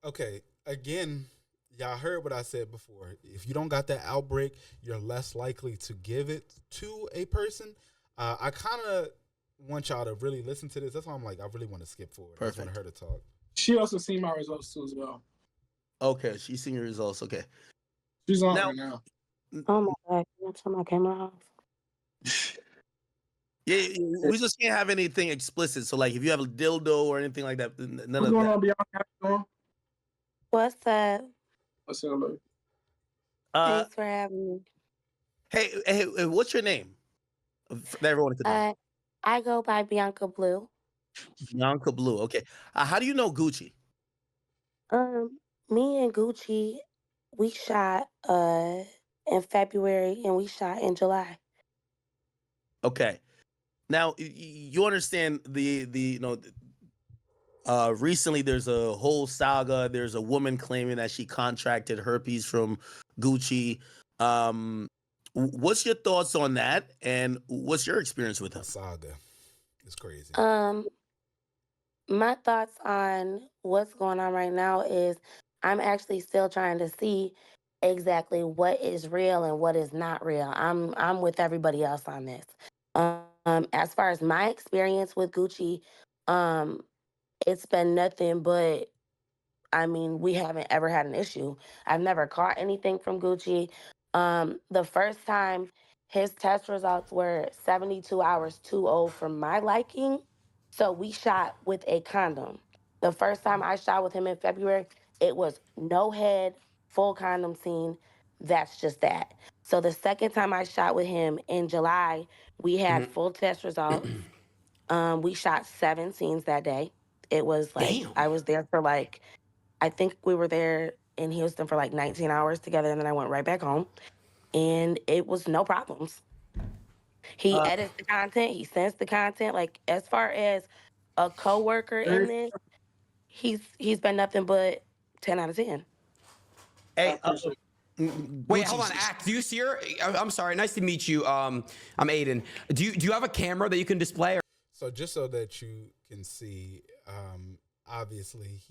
Okay, again, y'all heard what I said before. If you don't got that outbreak, you're less likely to give it to a person. I kind of want y'all to really listen to this. That's why I'm I really want to skip forward. Perfect. I just want her to talk. She also seen my results too as well. Okay, she's seen your results. Okay. She's on right now. Oh my God, can I turn my camera off? Yeah, we just can't have anything explicit. So, if you have a dildo or anything like that, none What's of going that. on, Bianca? How you doing? What's up? What's up, look? Thanks for having me. Hey, what's your name? That everyone could know. I go by Bianca Blue. Bianca Blue. Okay. How do you know Gucci? Me and Gucci, we shot in February and we shot in July. Okay. Now you understand recently there's a whole saga. There's a woman claiming that she contracted herpes from Gucci. What's your thoughts on that? And what's your experience with her? Saga. It's crazy. My thoughts on what's going on right now is I'm actually still trying to see exactly what is real and what is not real. I'm with everybody else on this. As far as my experience with Gucci, it's been nothing but, we haven't ever had an issue. I've never caught anything from Gucci. The first time his test results were 72 hours too old for my liking. So we shot with a condom. The first time I shot with him in February, it was no head, full condom scene. That's just that. So the second time I shot with him in July, we had full test results. We shot 7 scenes that day. It was like, Damn. I was there for like, I think we were there in Houston for like 19 hours together, and then I went right back home. And it was no problems. He edits the content, he sends the content. Like, as far as a coworker in this, he's been nothing but 10 out of 10. Hey, Wait, hold on. Act, do you see her? I'm sorry. Nice to meet you. I'm Aiden. Do you have a camera that you can display? So just so that you can see, obviously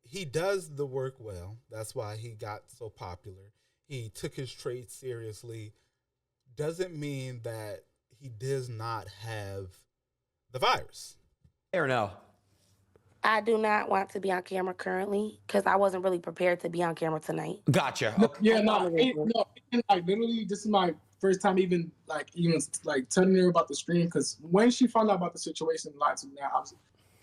he does the work well. That's why he got so popular. He took his trade seriously. Doesn't mean that he does not have the virus. Or no? I do not want to be on camera currently because I wasn't really prepared to be on camera tonight. Gotcha. No, yeah, no, like literally, this is my first time even telling her about the stream, because when she found out about the situation, lied to me. I was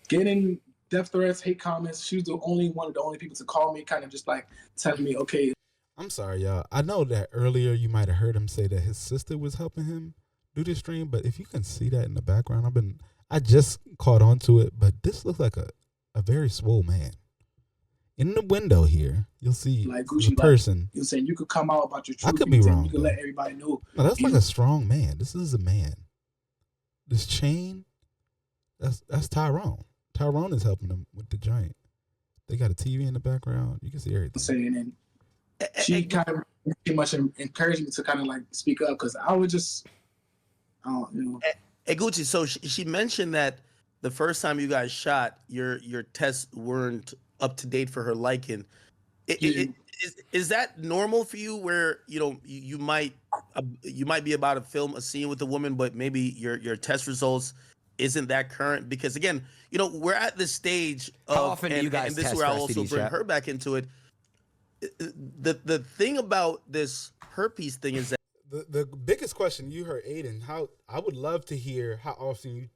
getting death threats, hate comments. She was one of the only people to call me, kind of just like telling me, okay. I'm sorry, y'all. I know that earlier you might have heard him say that his sister was helping him do this stream, but if you can see that in the background, I just caught on to it, but this looks like a very swole man. In the window here, you'll see like Gucci, the person. You're saying you could come out about your truth. I could be wrong. You could let everybody know. No, that's like a strong man. This is a man. This chain, that's Tyrone. Tyrone is helping him with the giant. They got a TV in the background. You can see everything. Saying, and she kind of pretty much encouraged me to kind of like speak up, because I would just, I don't know. Hey, Gucci, so she mentioned that the first time you guys shot, your tests weren't up to date for her liking. Is that normal for you, where you might be about to film a scene with a woman, but maybe your test results isn't that current? Because again, we're at this stage of, how often do you guys and this test is where for I'll also STDs, bring Chat? her back into it. The thing about this herpes thing is that the biggest question, you heard Aiden, I would love to hear how often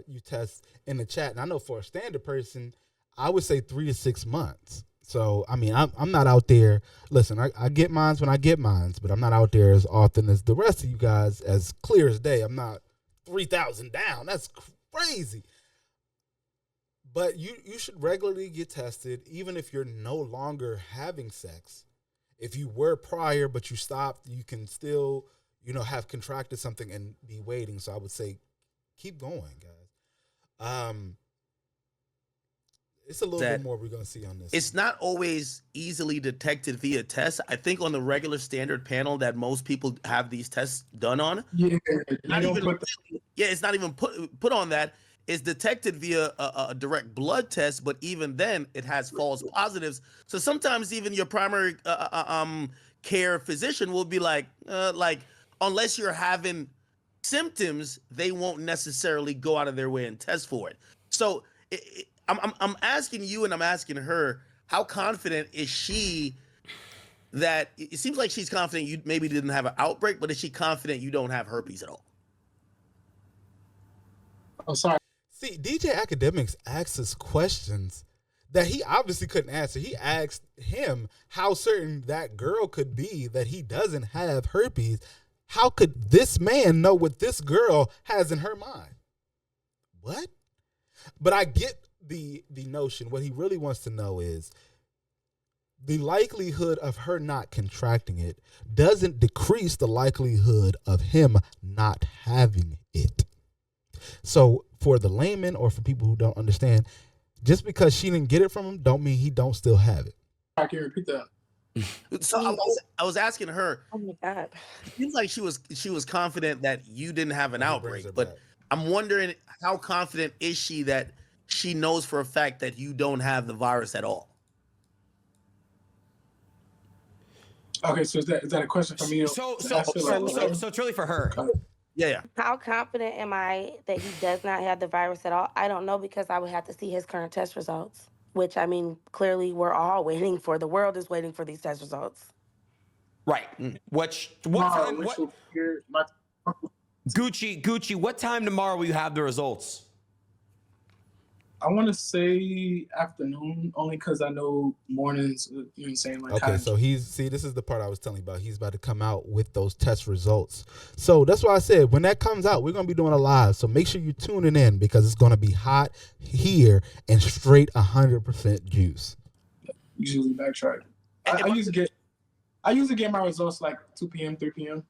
you test in the chat. And I know for a standard person, I would say 3 to 6 months. So, I mean, I'm not out there. Listen, I get mines when I get mines, but I'm not out there as often as the rest of you guys, as clear as day. I'm not 3,000 down. That's crazy. But you should regularly get tested, even if you're no longer having sex. If you were prior, but you stopped, you can still, have contracted something and be waiting. So I would say keep going, guys. It's a little bit more we're going to see on this. It's not always easily detected via tests. I think on the regular standard panel that most people have these tests done on. Yeah, it's not even put on that. It's detected via a direct blood test, but even then it has false positives. So sometimes even your primary care physician will be like unless you're having symptoms, they won't necessarily go out of their way and test for it. So I'm asking you, and I'm asking her, how confident is she that it seems like she's confident you maybe didn't have an outbreak, but is she confident you don't have herpes at all? I'm sorry. See, DJ Academics asks us questions that he obviously couldn't answer. He asked him how certain that girl could be that he doesn't have herpes. How could this man know what this girl has in her mind? What? But I get the notion. What he really wants to know is the likelihood of her not contracting it doesn't decrease the likelihood of him not having it. So for the layman, or for people who don't understand, just because she didn't get it from him don't mean he don't still have it. I can repeat that. So I was asking her. Oh my God. It seems like she was confident that you didn't have an outbreak, but I'm wondering how confident is she that she knows for a fact that you don't have the virus at all? Okay, so is that a question for me? So it's really for her. Yeah. How confident am I that he does not have the virus at all? I don't know, because I would have to see his current test results, which, I mean, clearly we're all waiting for. The world is waiting for these test results. Right. What time? What Gucci? What time tomorrow will you have the results? I want to say afternoon, only because I know mornings. You know what I'm saying? Like, okay, so this is the part I was telling you about. He's about to come out with those test results. So that's why I said when that comes out, we're gonna be doing a live. So make sure you're tuning in because it's gonna be hot here and straight 100% juice. Usually backtrack. I usually get my results like 2 p.m., 3 p.m.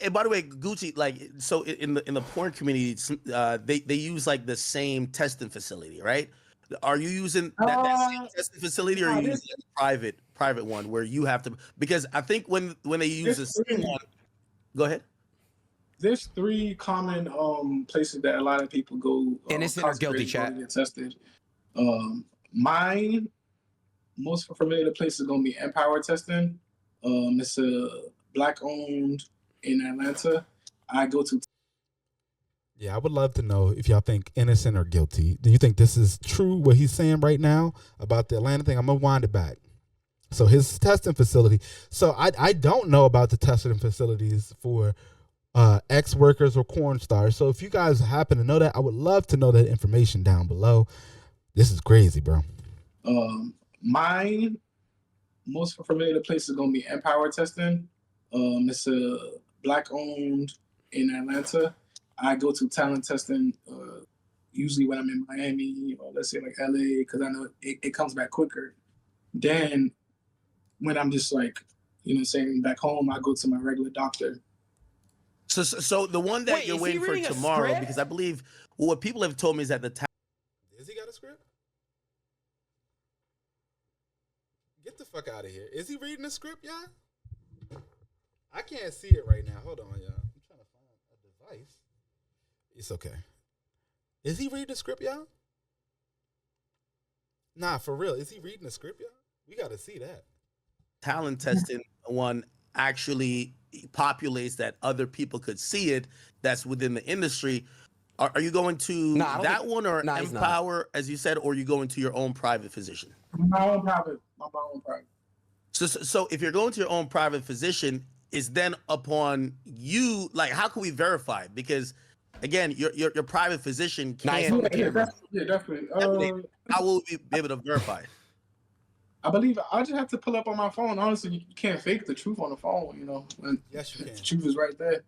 And by the way, Gucci, like, so in the porn community, they use like the same testing facility, right? Are you using that same testing facility, or are you using a private one where you have to? Because I think when they use the same one, go ahead. There's 3 common places that a lot of people go. Innocent or guilty, chat. Get tested. My most familiar place is gonna be Empower Testing. It's a Black owned in Atlanta. I go to. Yeah, I would love to know if y'all think innocent or guilty. Do you think this is true, what he's saying right now about the Atlanta thing? I'm going to wind it back. So his testing facility. So I don't know about the testing facilities for ex-workers or corn stars. So if you guys happen to know that, I would love to know that information down below. This is crazy, bro. My most familiar place is going to be Empower Testing. It's a Black owned in Atlanta. I go to talent testing usually when I'm in Miami or let's say like LA because I know it comes back quicker. Then when I'm just like, you know, saying back home, I go to my regular doctor. So the one that you're waiting for tomorrow, because I believe what people have told me is that the time. Does he got a script? Get the fuck out of here. Is he reading the script, y'all? I can't see it right now. Hold on, y'all. I'm trying to find a device. It's okay. Is he reading the script, y'all? Nah, for real. Is he reading the script, y'all? We got to see that. Talent testing one actually populates that other people could see it. That's within the industry. Are you going to that one or Empower, as you said, or are you going to your own private physician? My own private. So if you're going to your own private physician, is then upon you, like, how can we verify? Because again, your private physician can't. Yeah, definitely. How will we be able to verify? I believe I just have to pull up on my phone. Honestly, you can't fake the truth on the phone, you know. Yes, you can. The truth is right there.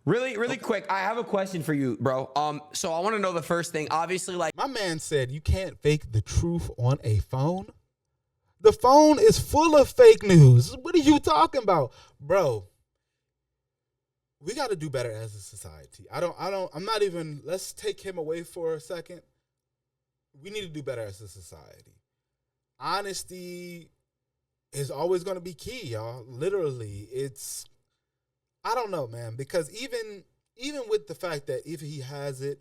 Really quick, I have a question for you, bro. So I want to know the first thing. Obviously, like my man said, you can't fake the truth on a phone. The phone is full of fake news. What are you talking about, bro? We got to do better as a society. I'm not even. Let's take him away for a second. We need to do better as a society. Honesty is always going to be key, y'all. Literally, I don't know, man, because even with the fact that if he has it,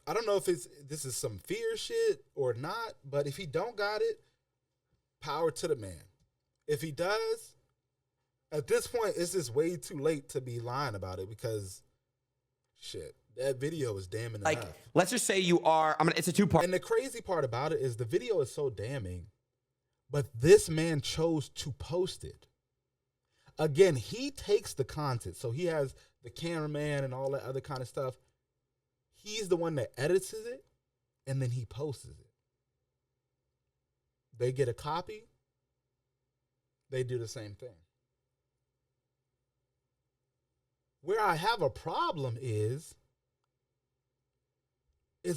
I don't know if this is some fear shit or not, but if he don't got it, power to the man. If he does, at this point, it's just way too late to be lying about it because shit, that video is damning enough. Let's just say you are, it's a 2-part. And the crazy part about it is the video is so damning, but this man chose to post it. Again, he takes the content. So he has the cameraman and all that other kind of stuff. He's the one that edits it, and then he posts it. They get a copy. They do the same thing. Where I have a problem is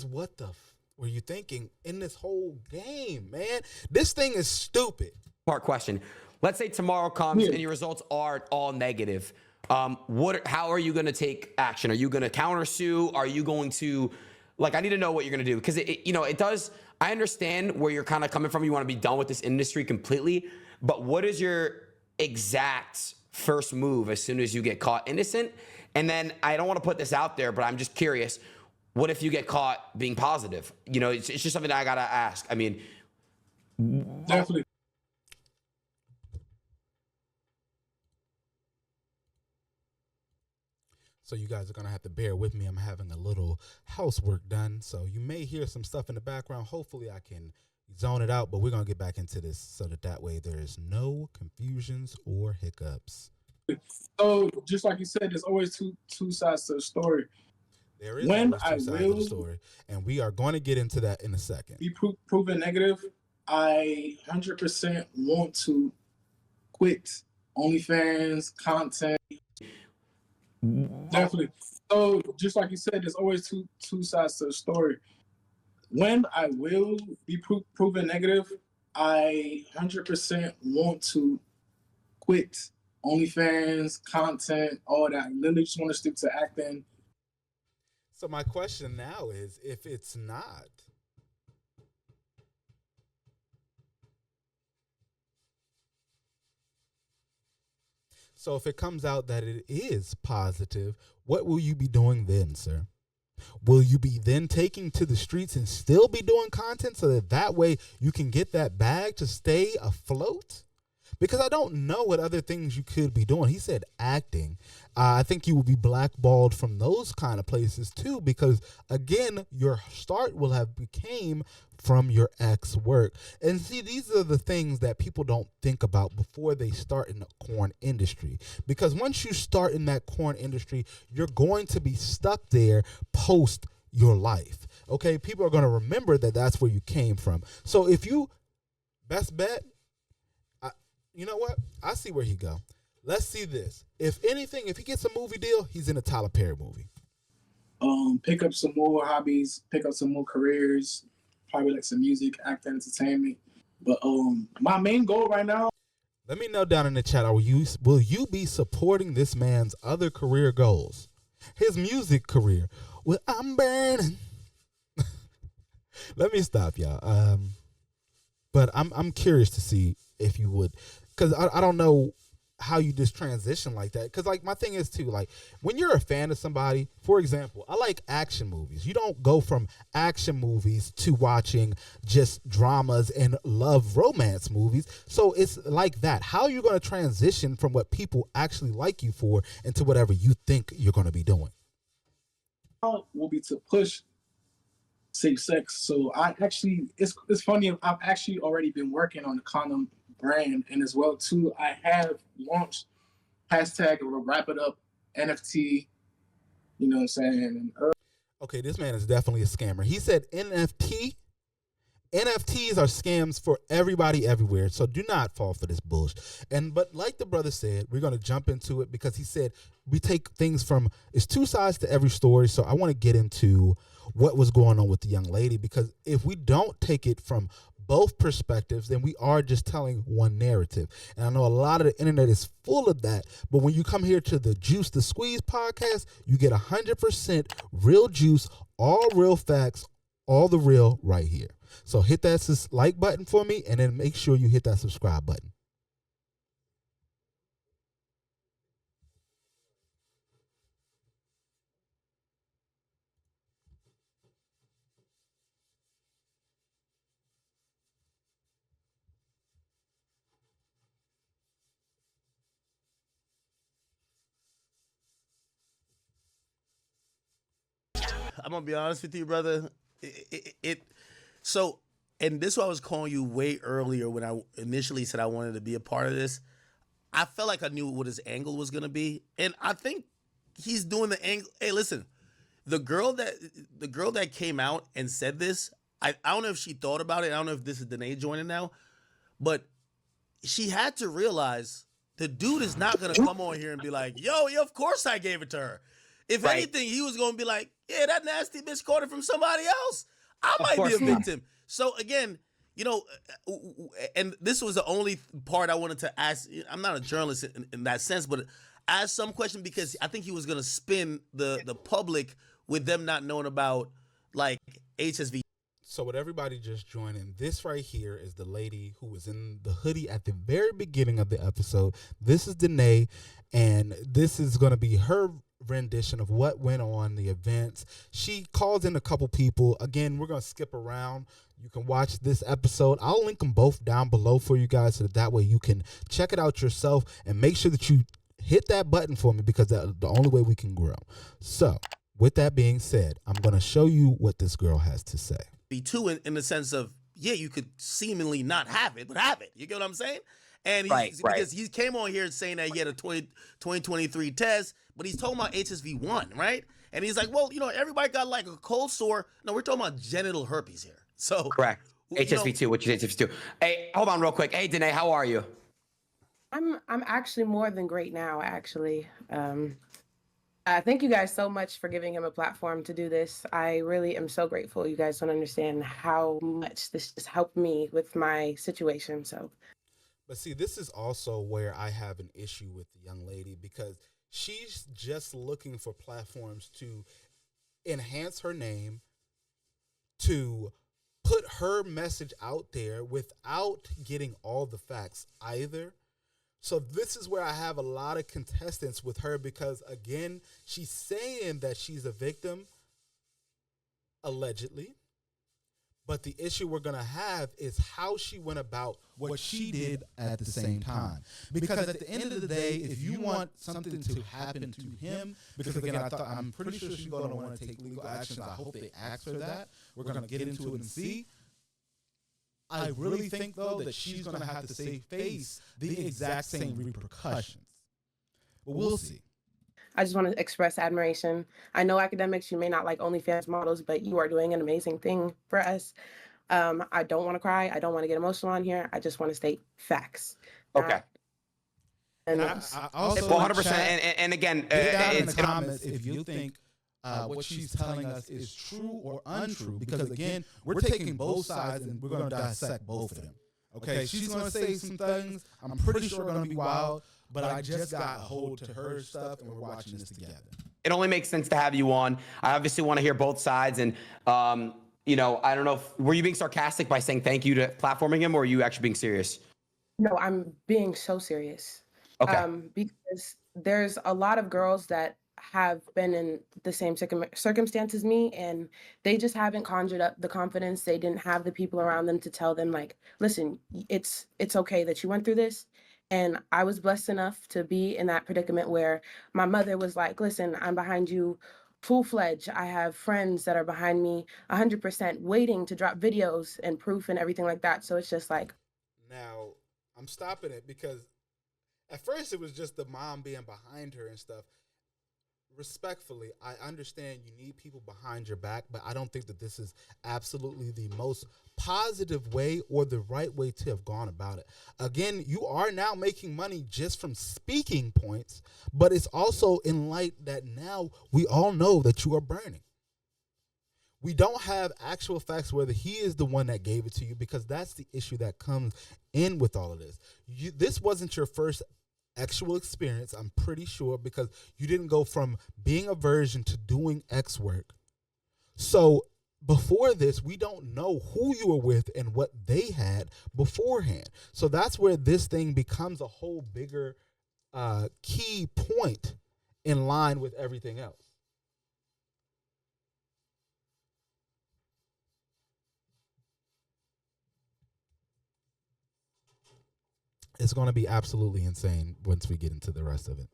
what the were you thinking in this whole game, man? This thing is stupid. Part question. Let's say tomorrow comes and your results are all negative. How are you going to take action? Are you going to countersue? Are you going to, I need to know what you're going to do. Because it does, I understand where you're kind of coming from. You want to be done with this industry completely. But what is your exact first move as soon as you get caught innocent? And then I don't want to put this out there, but I'm just curious. What if you get caught being positive? It's just something that I got to ask. I mean, definitely. So you guys are going to have to bear with me. I'm having a little housework done. So you may hear some stuff in the background. Hopefully I can zone it out, but we're gonna get back into this so that way there is no confusions or hiccups. So just like you said, there's always two sides to the story. There is always two sides to the story, and we are going to get into that in a second. Be proven negative. I 100% want to quit OnlyFans content. Definitely. So just like you said, there's always two sides to the story. When I will be proven negative, I 100% want to quit OnlyFans content, all that. I literally just want to stick to acting. So my question now is, if it's not, so if it comes out that it is positive, what will you be doing then, sir? Will you be then taking to the streets and still be doing content so that way you can get that bag to stay afloat? Because I don't know what other things you could be doing. He said acting. I think you will be blackballed from those kind of places too, because again, your start will have became from your ex work. And see, these are the things that people don't think about before they start in the corn industry. Because once you start in that corn industry, you're going to be stuck there post your life. Okay, people are going to remember that that's where you came from. So if you, best bet, you know what? I see where he go. Let's see this. If anything, if he gets a movie deal, he's in a Tyler Perry movie. Pick up some more hobbies, pick up some more careers, probably like some music, acting, entertainment. But my main goal right now. Let me know down in the chat. Will you be supporting this man's other career goals? His music career. Well, I'm burning. Let me stop, y'all. But I'm curious to see if you would. Because I don't know how you just transition like that. Because, like, my thing is, too, like, when you're a fan of somebody, for example, I like action movies. You don't go from action movies to watching just dramas and love romance movies. So it's like that. How are you going to transition from what people actually like you for into whatever you think you're going to be doing? Will be to push safe sex. So I actually, it's funny, I've actually already been working on the condom brand, and as well too, I have launched hashtag wrap it up NFT. You know what I'm saying? Okay, this man is definitely a scammer. He said NFTs are scams for everybody everywhere, so do not fall for this bullshit. But like the brother said, we're going to jump into it because he said we take things from, it's two sides to every story. So I want to get into what was going on with the young lady, because if we don't take it from both perspectives, then we are just telling one narrative. And I know a lot of the internet is full of that, but when you come here to the Juice the Squeeze podcast, you get 100% real juice, all real facts, all the real right here. So hit that like button for me, and then make sure you hit that subscribe button. I'm gonna be honest with you, brother. So, and this is why I was calling you way earlier when I initially said I wanted to be a part of this. I felt like I knew what his angle was gonna be, and I think he's doing the angle. Hey, listen, the girl that came out and said this, I don't know if she thought about it. I don't know if this is Danae joining now, but she had to realize the dude is not gonna come on here and be like, yo, of course I gave it to her. If anything, he was gonna be like, yeah, that nasty bitch caught it from somebody else. I might be a victim. So again, you know, and this was the only part I wanted to ask. I'm not a journalist in that sense, but ask some question, because I think he was gonna spin the public with them not knowing about like HSV. So with everybody just joining, this right here is the lady who was in the hoodie at the very beginning of the episode. This is Danae, and this is going to be her rendition of what went on, the events. She calls in a couple people. Again, we're going to skip around. You can watch this episode. I'll link them both down below for you guys, so that way you can check it out yourself, and make sure that you hit that button for me, because that's the only way we can grow. So with that being said, I'm going to show you what this girl has to say. Too, in the sense of yeah, you could seemingly not have it, but have it. You get what I'm saying? And because he came on here saying that he had a 2023 test, but he's talking about HSV1, right? And he's like, well, everybody got like a cold sore. No, we're talking about genital herpes here. So correct. HSV2, which is HSV2. Hey, hold on real quick. Hey, Danae, how are you? I'm actually more than great now, actually. Thank you guys so much for giving him a platform to do this. I really am so grateful. You guys don't understand how much this just helped me with my situation. So, but see, this is also where I have an issue with the young lady, because she's just looking for platforms to enhance her name, to put her message out there without getting all the facts either. So this is where I have a lot of contestants with her, because, again, she's saying that she's a victim, allegedly. But the issue we're going to have is how she went about what she did at the same time. Because at the end of the day, if you want something to happen to him, because, again, I'm pretty sure she's going to want to take legal actions. I hope they ask her that. We're going to get into it and see. I really think, though, that she's going to have to face the exact same repercussions. But we'll see. I just want to express admiration. I know academics, you may not like OnlyFans models, but you are doing an amazing thing for us. I don't want to cry. I don't want to get emotional on here. I just want to state facts. Okay. And I also 100%. And again, in the comments if you think what she's telling us is true or untrue, because, again, we're taking both sides and we're going to dissect both of them. Okay, she's going to say some things I'm pretty sure are going to be wild, but I just got hold to her stuff and we're watching this together. It only makes sense to have you on. I obviously want to hear both sides. And, I don't know, were you being sarcastic by saying thank you to platforming him, or are you actually being serious? No, I'm being so serious. Okay. Because there's a lot of girls that have been in the same circumstance as me, and they just haven't conjured up the confidence. They didn't have the people around them to tell them, like, listen, it's okay that you went through this. And I was blessed enough to be in that predicament where my mother was like, listen, I'm behind you full-fledged. I have friends that are behind me 100% waiting to drop videos and proof and everything like that. So it's just like. Now, I'm stopping it because at first it was just the mom being behind her and stuff. Respectfully, I understand you need people behind your back, but I don't think that this is absolutely the most positive way or the right way to have gone about it. Again, you are now making money just from speaking points, but it's also in light that now we all know that you are burning. We don't have actual facts whether he is the one that gave it to you, because that's the issue that comes in with all of this. This wasn't your first actual experience, I'm pretty sure, because you didn't go from being a virgin to doing X work. So before this, we don't know who you were with and what they had beforehand. So that's where this thing becomes a whole bigger key point in line with everything else. It's going to be absolutely insane once we get into the rest of it.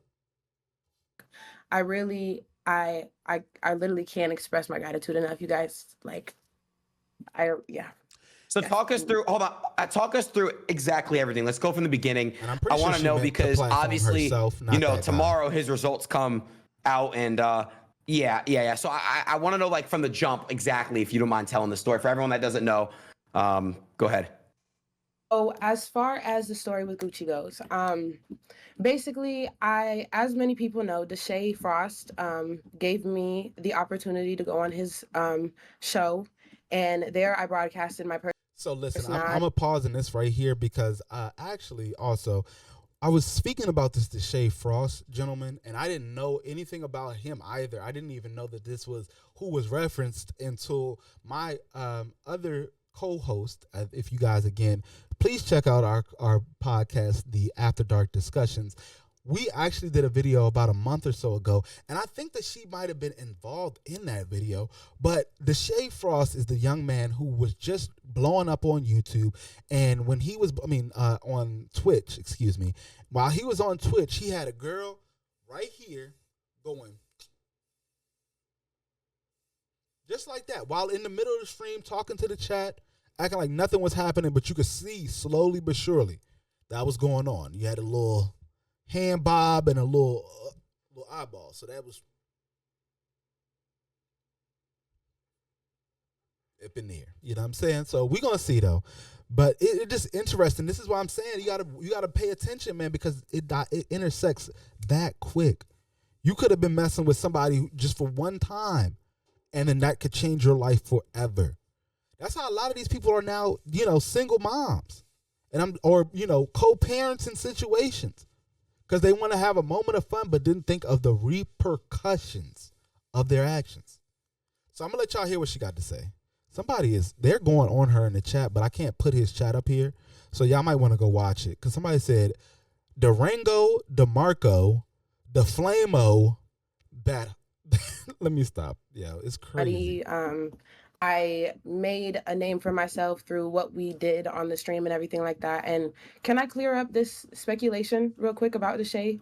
I literally can't express my gratitude enough, you guys. Like, yeah. So talk us through, hold on, talk us through exactly everything. Let's go from the beginning. I want to know, because obviously, tomorrow his results come out, and yeah. So I want to know, like, from the jump exactly, if you don't mind telling the story for everyone that doesn't know. Go ahead. So as far as the story with Gucci goes, basically, as many people know, Deshae Frost gave me the opportunity to go on his show, and there I broadcasted my personal. So listen, I'm going to pause in this right here, because actually also I was speaking about this Deshae Frost gentleman, and I didn't know anything about him either. I didn't even know that this was who was referenced until my other co-host. If you guys, again, please check out our podcast, the After Dark Discussions. We actually did a video about a month or so ago, and I think that she might have been involved in that video. But Deshae Frost is the young man who was just blowing up on YouTube, and when he was, on Twitch, while he was on Twitch, he had a girl right here going just like that, while in the middle of the stream talking to the chat, acting like nothing was happening, but you could see slowly but surely that was going on. You had a little hand bob and a little eyeball. So that was up in there. You know what I'm saying? So we're gonna see though. But it just interesting. This is why I'm saying you gotta pay attention, man, because it intersects that quick. You could have been messing with somebody just for one time, and then that could change your life forever. That's how a lot of these people are now, single moms, and co-parents in situations, because they want to have a moment of fun, but didn't think of the repercussions of their actions. So I'm gonna let y'all hear what she got to say. They're going on her in the chat, but I can't put his chat up here. So y'all might want to go watch it. Because somebody said, Durango, DeMarco, the Flamo, that. Let me stop. Yeah, it's crazy. I made a name for myself through what we did on the stream and everything like that. And can I clear up this speculation real quick about Deshae?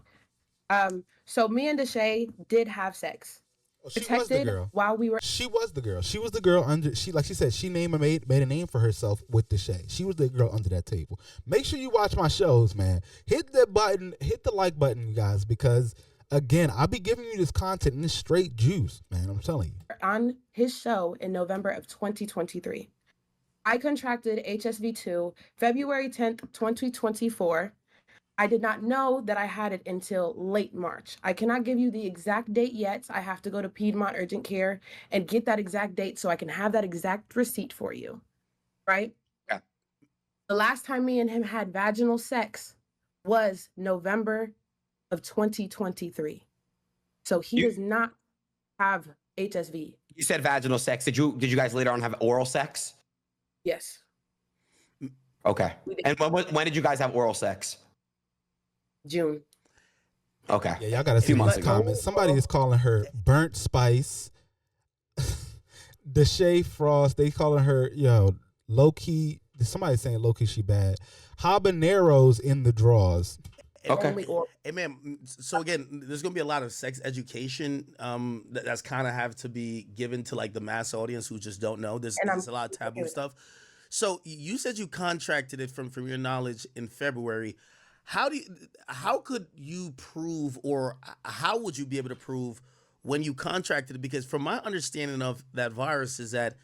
So me and Deshae did have sex. She was the girl. While we were. She was the girl. She was the girl under. Like she said, she made a name for herself with Deshae. She was the girl under that table. Make sure you watch my shows, man. Hit the button, hit the like button, you guys, because again, I'll be giving you this content in this straight juice, man. I'm telling you. On his show in November of 2023, I contracted HSV2 February 10th, 2024. I did not know that I had it until late March. I cannot give you the exact date yet. I have to go to Piedmont Urgent Care and get that exact date so I can have that exact receipt for you, right? Yeah. The last time me and him had vaginal sex was November of 2023. So he does not have HSV. You said vaginal sex. Did you guys later on have oral sex? Yes. Okay. And when did you guys have oral sex? June. Okay. Yeah, y'all gotta see these comments. Somebody is calling her burnt spice. Deshae Frost. They calling her low key. Somebody's saying low key she bad. Habaneros in the draws. Okay. Hey man, so again, there's gonna be a lot of sex education that's kind of have to be given to like the mass audience who just don't know. There's a lot of taboo stuff. So you said you contracted it from your knowledge in February. How could you prove, or how would you be able to prove when you contracted it? Because from my understanding of that virus is that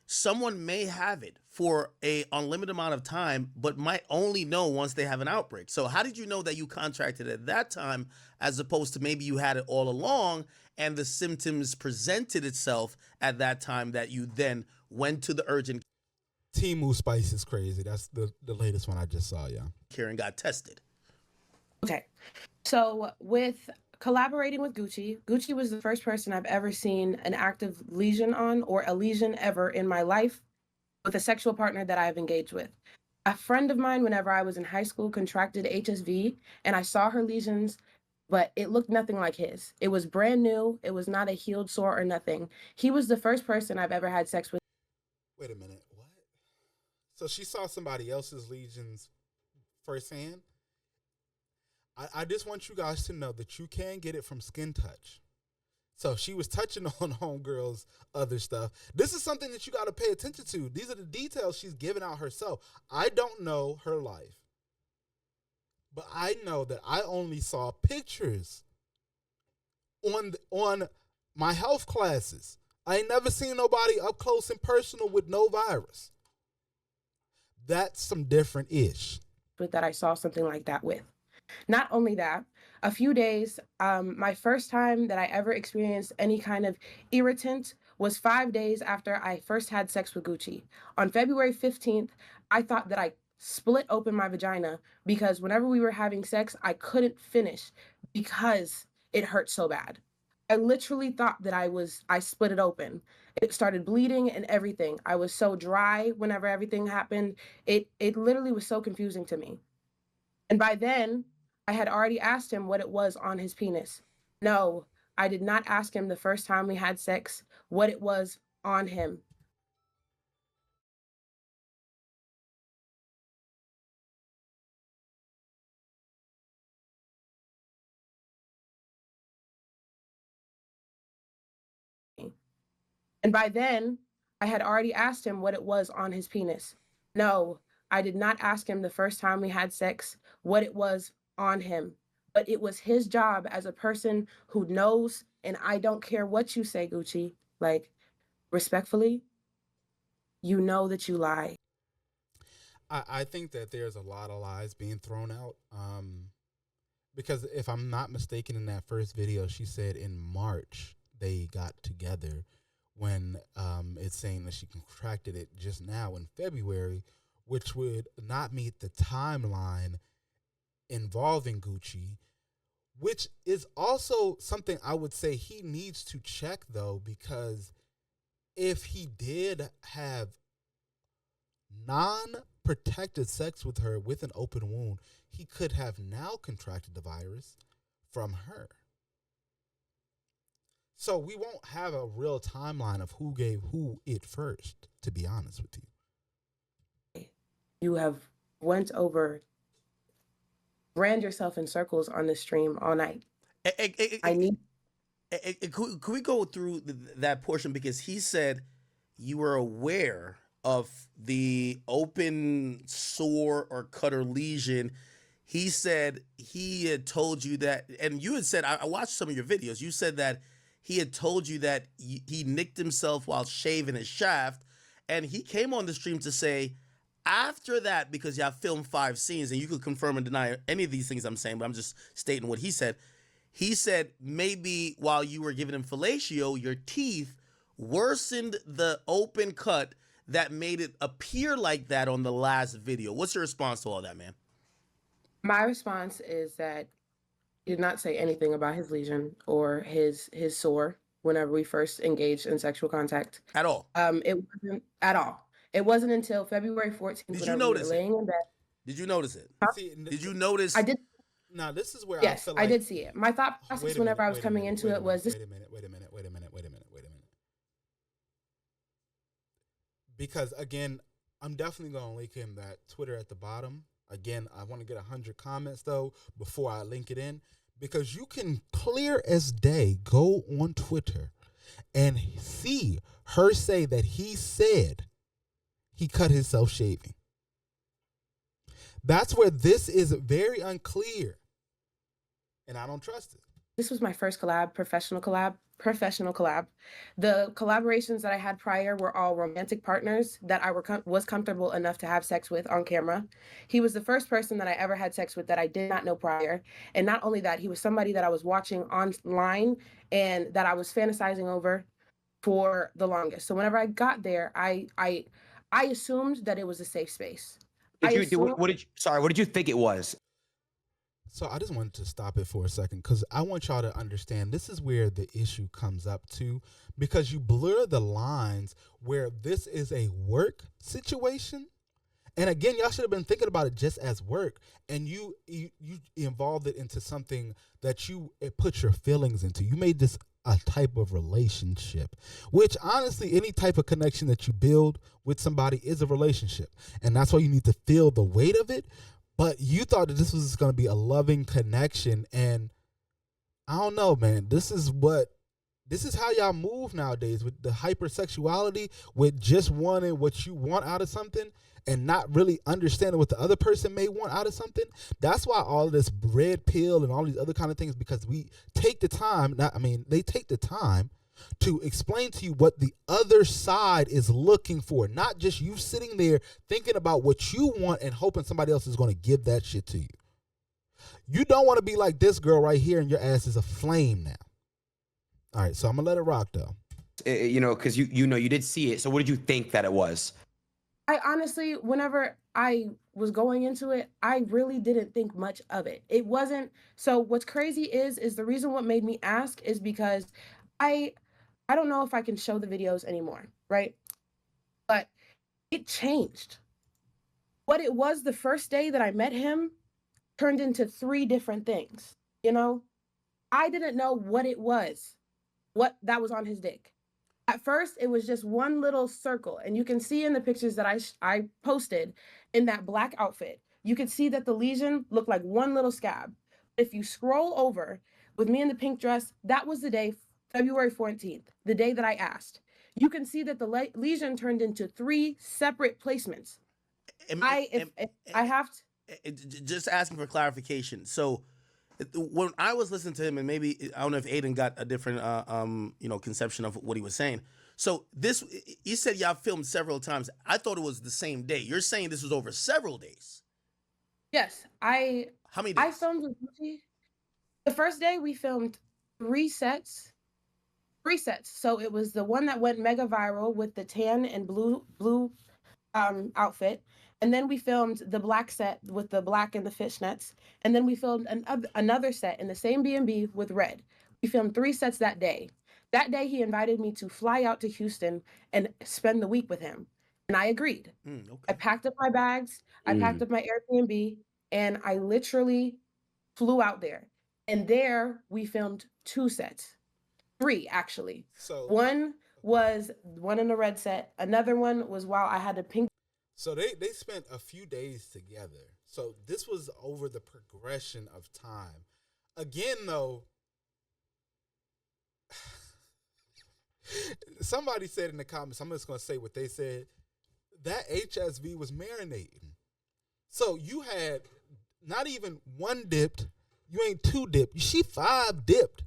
someone may have it for a unlimited amount of time, but might only know once they have an outbreak. So how did you know that you contracted at that time, as opposed to maybe you had it all along and the symptoms presented itself at that time that you then went to the urgent Timu Spice is crazy. That's the latest one I just saw, yeah. care and got tested? Okay. So with collaborating with Gucci was the first person I've ever seen an active lesion on, or a lesion ever in my life, with a sexual partner that I've engaged with. A friend of mine, whenever I was in high school, contracted HSV, and I saw her lesions, but it looked nothing like his. It was brand new. It was not a healed sore or nothing. He was the first person I've ever had sex with. Wait a minute. What? So she saw somebody else's lesions firsthand? I just want you guys to know that you can get it from skin touch. So she was touching on homegirl's other stuff. This is something that you got to pay attention to. These are the details she's giving out herself. I don't know her life, but I know that I only saw pictures on my health classes. I ain't never seen nobody up close and personal with no virus. That's some different ish. But that I saw something like that with. Not only that, a few days, my first time that I ever experienced any kind of irritant was 5 days after I first had sex with Gucci. On February 15th, I thought that I split open my vagina because whenever we were having sex, I couldn't finish because it hurt so bad. I literally thought that I split it open. It started bleeding and everything. I was so dry whenever everything happened. It literally was so confusing to me. And by then, I had already asked him what it was on his penis. No, I did not ask him the first time we had sex what it was on him. And by then, I had already asked him what it was on his penis. No, I did not ask him the first time we had sex what it was on him. But it was his job as a person who knows, and I don't care what you say, Gucci. Like, respectfully, you know that you lie. I think that there's a lot of lies being thrown out. Because if I'm not mistaken, in that first video, she said in March they got together, when it's saying that she contracted it just now in February, which would not meet the timeline involving Gucci, which is also something I would say he needs to check, though, because if he did have non-protected sex with her with an open wound, he could have now contracted the virus from her. So we won't have a real timeline of who gave who it first, to be honest with you. You have ran yourself in circles on the stream all night. Could we go through that portion? Because he said you were aware of the open sore or cut or lesion. He said he had told you that, and you had said, I watched some of your videos, you said that he had told you that he nicked himself while shaving his shaft, and he came on the stream to say, after that, because y'all filmed 5 scenes, and you could confirm and deny any of these things I'm saying, but I'm just stating what he said. He said maybe while you were giving him fellatio, your teeth worsened the open cut that made it appear like that on the last video. What's your response to all that, man? My response is that he did not say anything about his lesion or his sore whenever we first engaged in sexual contact. At all? It wasn't at all. It wasn't until February 14th. Did you notice it? In bed. Did you notice it? Huh? Did you notice? I did. Now, this is where yes, I feel like... I did see it. My thought process whenever I was coming into it was this. Wait a minute. Because, again, I'm definitely going to link him that Twitter at the bottom. Again, I want to get 100 comments, though, before I link it in. Because you can clear as day go on Twitter and see her say that he said he cut himself shaving. That's where this is very unclear. And I don't trust it. This was my first professional collab. The collaborations that I had prior were all romantic partners that I was comfortable enough to have sex with on camera. He was the first person that I ever had sex with that I did not know prior. And not only that, he was somebody that I was watching online and that I was fantasizing over for the longest. So whenever I got there, I assumed that it was a safe space. What did you think it was? So I just wanted to stop it for a second because I want y'all to understand this is where the issue comes up to, because you blur the lines where this is a work situation. And again, y'all should have been thinking about it just as work, and you involved it into something that you put your feelings into. You made this a type of relationship, which honestly, any type of connection that you build with somebody is a relationship. And that's why you need to feel the weight of it. But you thought that this was going to be a loving connection. And I don't know, man, this is how y'all move nowadays, with the hypersexuality, with just wanting what you want out of something and not really understanding what the other person may want out of something. That's why all this red pill and all these other kind of things, because we take the time, they take the time to explain to you what the other side is looking for, not just you sitting there thinking about what you want and hoping somebody else is going to give that shit to you. You don't want to be like this girl right here and your ass is aflame now. All right, so I'm going to let it rock, though. Because you did see it. So what did you think that it was? I honestly, whenever I was going into it, I really didn't think much of it. It wasn't. So what's crazy is the reason what made me ask is because I don't know if I can show the videos anymore, right? But it changed. What it was the first day that I met him turned into 3 different things, I didn't know what it was, what that was on his dick. At first, it was just one little circle. And you can see in the pictures that I posted in that black outfit, you could see that the lesion looked like one little scab. If you scroll over with me in the pink dress, that was the day, February 14th, the day that I asked. you can see that the lesion turned into 3 separate placements. I have to. Just asking for clarification. So when I was listening to him, and maybe I don't know if Aiden got a different conception of what he was saying. So this, you said y'all filmed several times. I thought it was the same day. You're saying this was over several days. Yes, How many days? I filmed with Gucci. The first day we filmed 3 sets. 3 sets. So it was the one that went mega viral with the tan and blue outfit. And then we filmed the black set with the black and the fishnets. And then we filmed another set in the same B&B with red. We filmed 3 sets that day. That day, he invited me to fly out to Houston and spend the week with him. And I agreed. Okay. I packed up my bags. I packed up my Airbnb. And I literally flew out there. And there, we filmed 2 sets. 3, actually. So one was one in the red set. Another one was while I had a pink. So they spent a few days together. So this was over the progression of time. Again, though, somebody said in the comments, I'm just going to say what they said, that HSV was marinating. So you had not even 1 dipped, you ain't 2 dipped, she 5 dipped.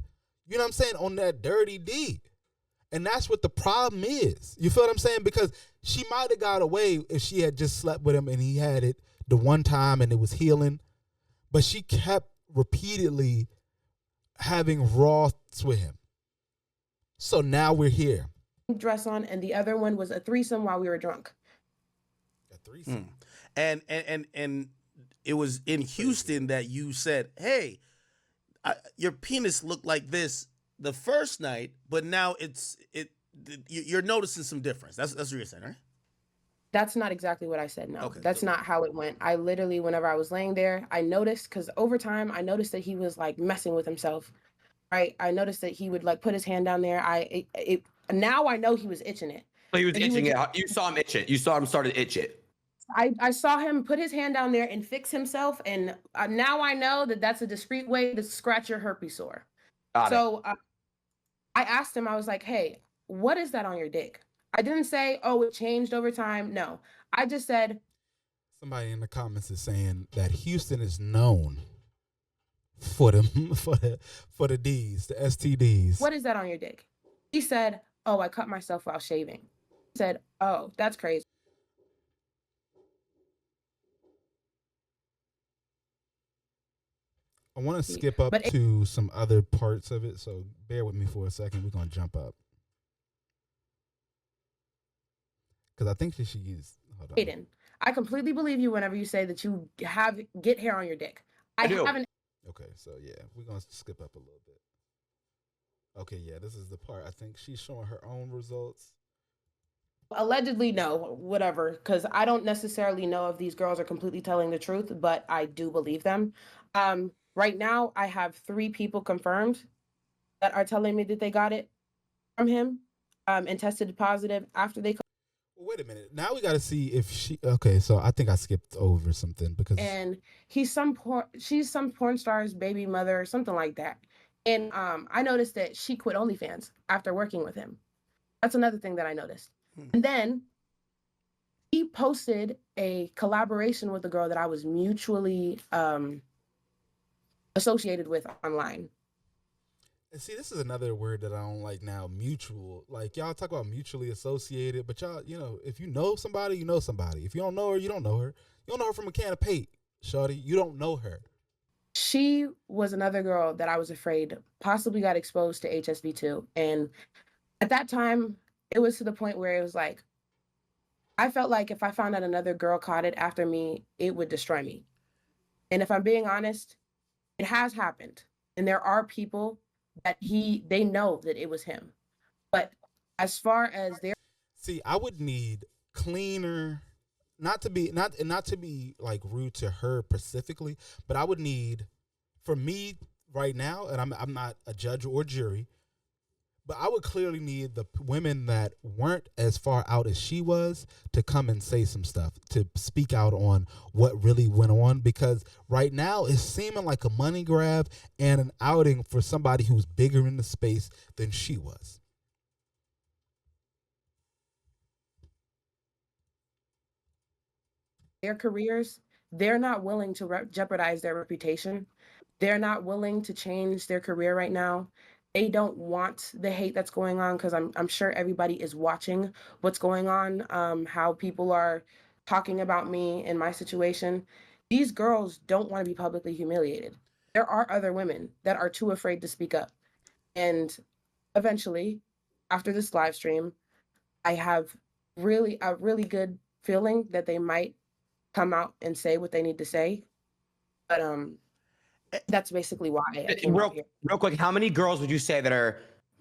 You know what I'm saying? On that dirty D. And that's what the problem is. You feel what I'm saying? Because she might have got away if she had just slept with him and he had it the one time and it was healing. But she kept repeatedly having rawths with him. So now we're here. Dress on, and the other one was a threesome while we were drunk. A threesome. And it was in Houston that you said, hey, your penis looked like this the first night, but now you're noticing some difference. That's what you're saying, right? That's not exactly what I said. No, Okay, that's not how it went. I literally, whenever I was laying there, I noticed, because over time, I noticed that he was like messing with himself, right? I noticed that he would like put his hand down there. Now I know he was itching it. So he was itching it. You saw him itch it. You saw him start to itch it. I saw him put his hand down there and fix himself. And now I know that that's a discreet way to scratch your herpes sore. So I asked him, I was like, hey, what is that on your dick? I didn't say, oh, it changed over time. No, I just said. Somebody in the comments is saying that Houston is known for the D's, the STDs. What is that on your dick? He said, oh, I cut myself while shaving. I said, oh, that's crazy. I want to skip up to some other parts of it, so bear with me for a second. We're going to jump up. Because I think that she is. Hold on. Aiden, I completely believe you whenever you say that you get hair on your dick. I haven't. Okay, so yeah, we're going to skip up a little bit. Okay, yeah, this is the part. I think she's showing her own results. Allegedly, no, whatever, because I don't necessarily know if these girls are completely telling the truth, but I do believe them. Right now, I have 3 people confirmed that are telling me that they got it from him and tested positive after they. Well, wait a minute. Now we got to see if she. Okay, so I think I skipped over something because. And she's some porn star's baby mother or something like that. And I noticed that she quit OnlyFans after working with him. That's another thing that I noticed. And then he posted a collaboration with a girl that I was mutually associated with online. And see, this is another word that I don't like now, mutual. Like, y'all talk about mutually associated, but y'all, if you know somebody, you know somebody. If you don't know her, you don't know her. You don't know her from a can of paint, shorty. You don't know her. She was another girl that I was afraid possibly got exposed to HSV too. And at that time, it was to the point where it was like, I felt like if I found out another girl caught it after me, it would destroy me. And if I'm being honest, it has happened. And there are people that they know that it was him. But as far as their. See, I would need cleaner, not to be like rude to her specifically, but I would need, for me right now, and I'm not a judge or jury, but I would clearly need the women that weren't as far out as she was to come and say some stuff, to speak out on what really went on. Because right now it's seeming like a money grab and an outing for somebody who's bigger in the space than she was. their careers, they're not willing to jeopardize their reputation. They're not willing to change their career right now. They don't want the hate that's going on, because I'm sure everybody is watching what's going on, how people are talking about me and my situation. These girls don't want to be publicly humiliated. There are other women that are too afraid to speak up. And eventually, after this live stream, I have a really good feeling that they might come out and say what they need to say. But that's basically why I came out here. Real quick, how many girls would you say that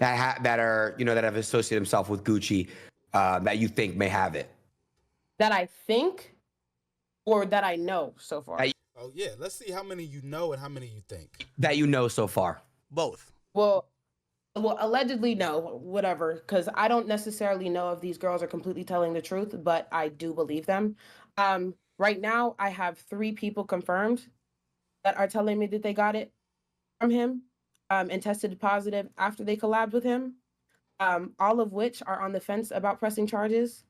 have associated themselves with Gucci that you think may have it? That I think, or that I know so far? Oh yeah, let's see how many you know and how many you think. That you know so far. Both. Well, allegedly no, whatever, because I don't necessarily know if these girls are completely telling the truth, but I do believe them. Right now, I have 3 people confirmed that are telling me that they got it from him and tested positive after they collabed with him, all of which are on the fence about pressing charges.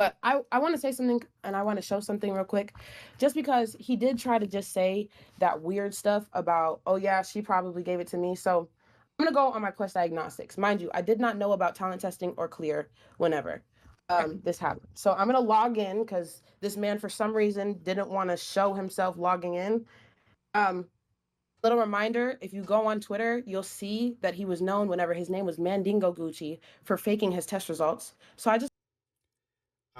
But I want to say something, and I want to show something real quick, just because he did try to just say that weird stuff about, oh yeah, she probably gave it to me. So I'm going to go on my Quest Diagnostics. Mind you, I did not know about talent testing or clear whenever this happened. So I'm going to log in, because this man, for some reason, didn't want to show himself logging in. Little reminder, if you go on Twitter, you'll see that he was known whenever his name was Mandingo Gucci for faking his test results. So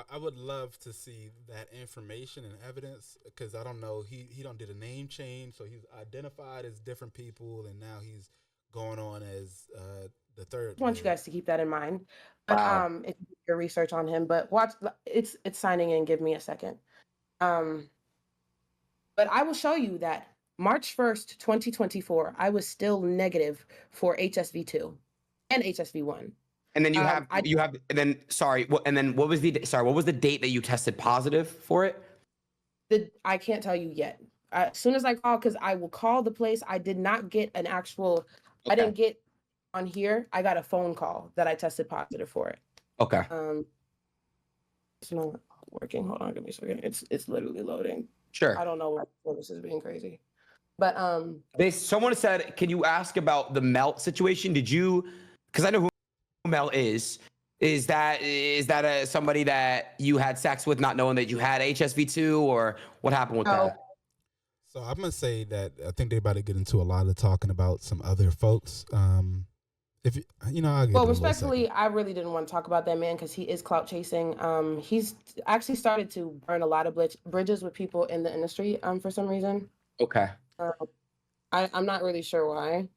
I would love to see that information and evidence, because I don't know, he don't did a name change, so he's identified as different people, and now he's going on as the third. I want you guys to keep that in mind. But if you do your research on him, but watch, it's signing in. Give me a second. But I will show you that March 1st, 2024, I was still negative for HSV2 and HSV1. And then what was the date that you tested positive for it? I can't tell you yet. As soon as I call, because I will call the place. I did not get an actual, I didn't get on here. I got a phone call that I tested positive for it. Okay. It's not working. Hold on, give me a second. It's literally loading. Sure. I don't know why this is being crazy. But someone said, can you ask about the Melt situation? Because I know who Mel is. Is that somebody that you had sex with not knowing that you had HSV2, or what happened with that? So I'm gonna say that I think they're about to get into a lot of talking about some other folks. If I'll get respectfully, I really didn't want to talk about that man, because he is clout chasing. He's actually started to burn a lot of bridges with people in the industry for some reason. Okay. I'm not really sure why.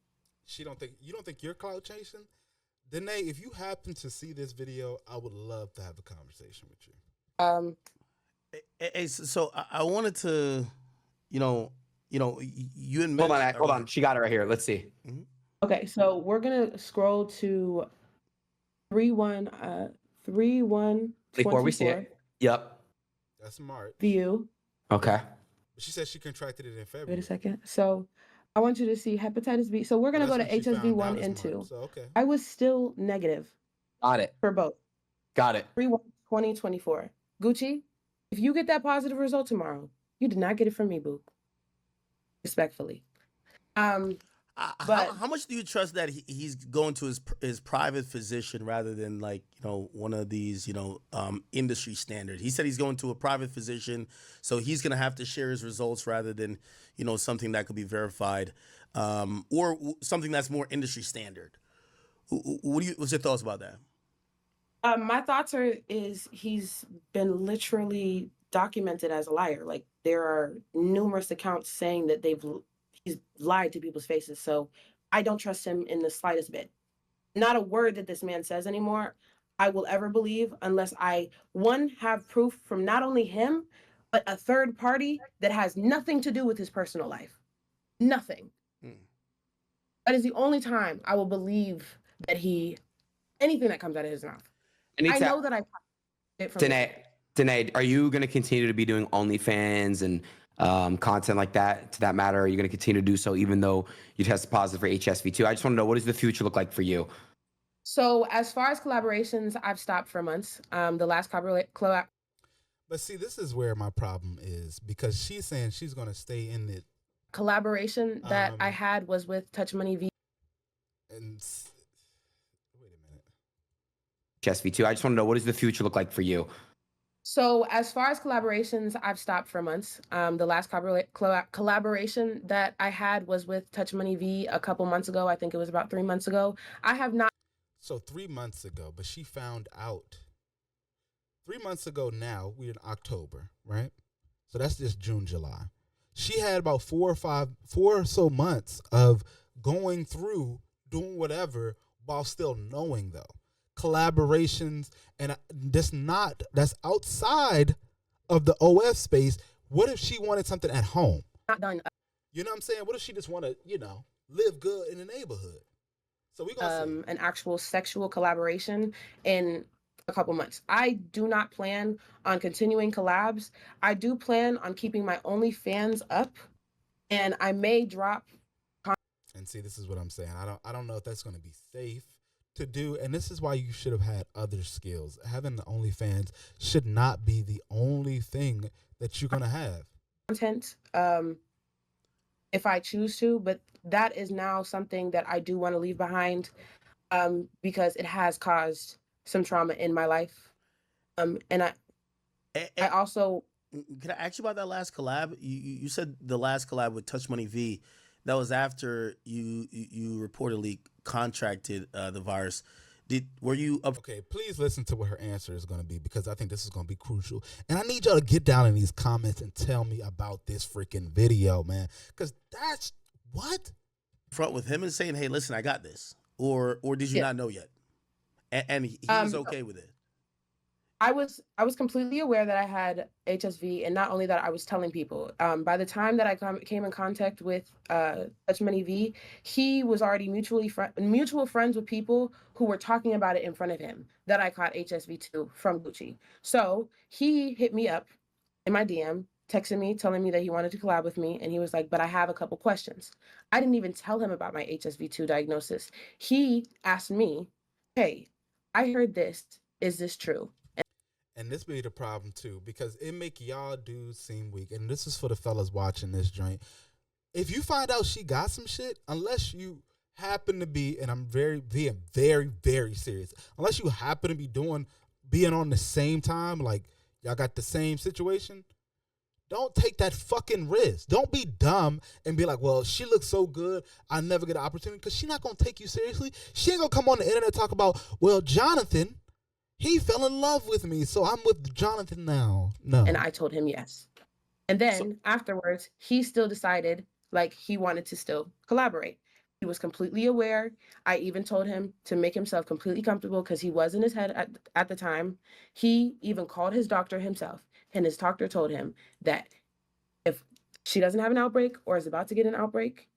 You don't think you're clout chasing? Danae, if you happen to see this video, I would love to have a conversation with you. Hey, so I wanted to, you and hold on. She got it right here. Let's see. Mm-hmm. Okay, so we're gonna scroll to 3/1/24. Before we see it. Yep. That's smart. View. Okay. She said she contracted it in February. Wait a second. So I want you to see hepatitis B. So we're going to go to HSV1 and 2. So, okay. I was still negative. Got it. For both. Got it. 3/1/2024. Gucci, if you get that positive result tomorrow, you did not get it from me, boo. Respectfully. But how much do you trust that he's going to his private physician rather than one of these industry standards? He said he's going to a private physician, so he's going to have to share his results rather than something that could be verified, or something that's more industry standard. What's your thoughts about that? My thoughts is he's been literally documented as a liar. Like, there are numerous accounts saying that he's lied to people's faces. So I don't trust him in the slightest bit. Not a word that this man says anymore I will ever believe unless I, one, have proof from not only him, but a third party that has nothing to do with his personal life. Nothing. That is the only time I will believe that anything that comes out of his mouth. I know that I it from Danae, are you going to continue to be doing OnlyFans and content like that, to that matter? Are you going to continue to do so even though you tested positive for HSV2? I just want to know, what does the future look like for you? So as far as collaborations, I've stopped for months. The last collab. But see, this is where my problem is because she's saying she's going to stay in it. Collaboration that I had was with Touch Money V. And wait a minute. HSV2, I just want to know, what does the future look like for you? So as far as collaborations, I've stopped for months. The last collaboration that I had was with Touch Money V a couple months ago. I think it was about 3 months ago. I have not. So 3 months ago, but she found out 3 months ago now, we're in October, right? So that's just June, July. She had about 4 or so months of going through, doing whatever, while still knowing, though. Collaborations, and that's outside of the OF space. What if she wanted something at home? Not done. You know what I'm saying? What if she just want to, live good in the neighborhood? So we gonna see. An actual sexual collaboration in a couple months. I do not plan on continuing collabs. I do plan on keeping my OnlyFans up, and I may drop. And see, this is what I'm saying. I don't know if that's going to be safe to do, and this is why you should have had other skills. Having the OnlyFans should not be the only thing that you're going to have. Content, if I choose to, but that is now something that I do want to leave behind, because it has caused some trauma in my life. And I also. Can I ask you about that last collab? You said the last collab with Touch Money V. That was after you reportedly contracted the virus. Were you okay? Please listen to what her answer is going to be, because I think this is going to be crucial. And I need y'all to get down in these comments and tell me about this freaking video, man. Because that's what front with him and saying, "Hey, listen, I got this," or did you not know yet? And he was okay with it. I was completely aware that I had HSV, and not only that, I was telling people. By the time that I came in contact with Touch Money V, he was already mutual friends with people who were talking about it in front of him, that I caught HSV too from Gucci. So he hit me up in my DM, texting me, telling me that he wanted to collab with me, and he was like, "But I have a couple questions." I didn't even tell him about my HSV2 diagnosis. He asked me, "Hey, I heard this. Is this true?" And this be the problem too, because it make y'all dudes seem weak. And this is for the fellas watching this joint. If you find out she got some shit, unless you happen to be, and I'm being very, very serious, unless you happen to be being on the same time, like y'all got the same situation, don't take that fucking risk. Don't be dumb and be like, well, she looks so good, I never get an opportunity, because she's not going to take you seriously. She ain't going to come on the internet and talk about, well, Jonathan, he fell in love with me, so I'm with Jonathan now. No. And I told him yes. And then afterwards, he still decided like he wanted to still collaborate. He was completely aware. I even told him to make himself completely comfortable, because he was in his head at the time. He even called his doctor himself, and his doctor told him that if she doesn't have an outbreak or is about to get an outbreak,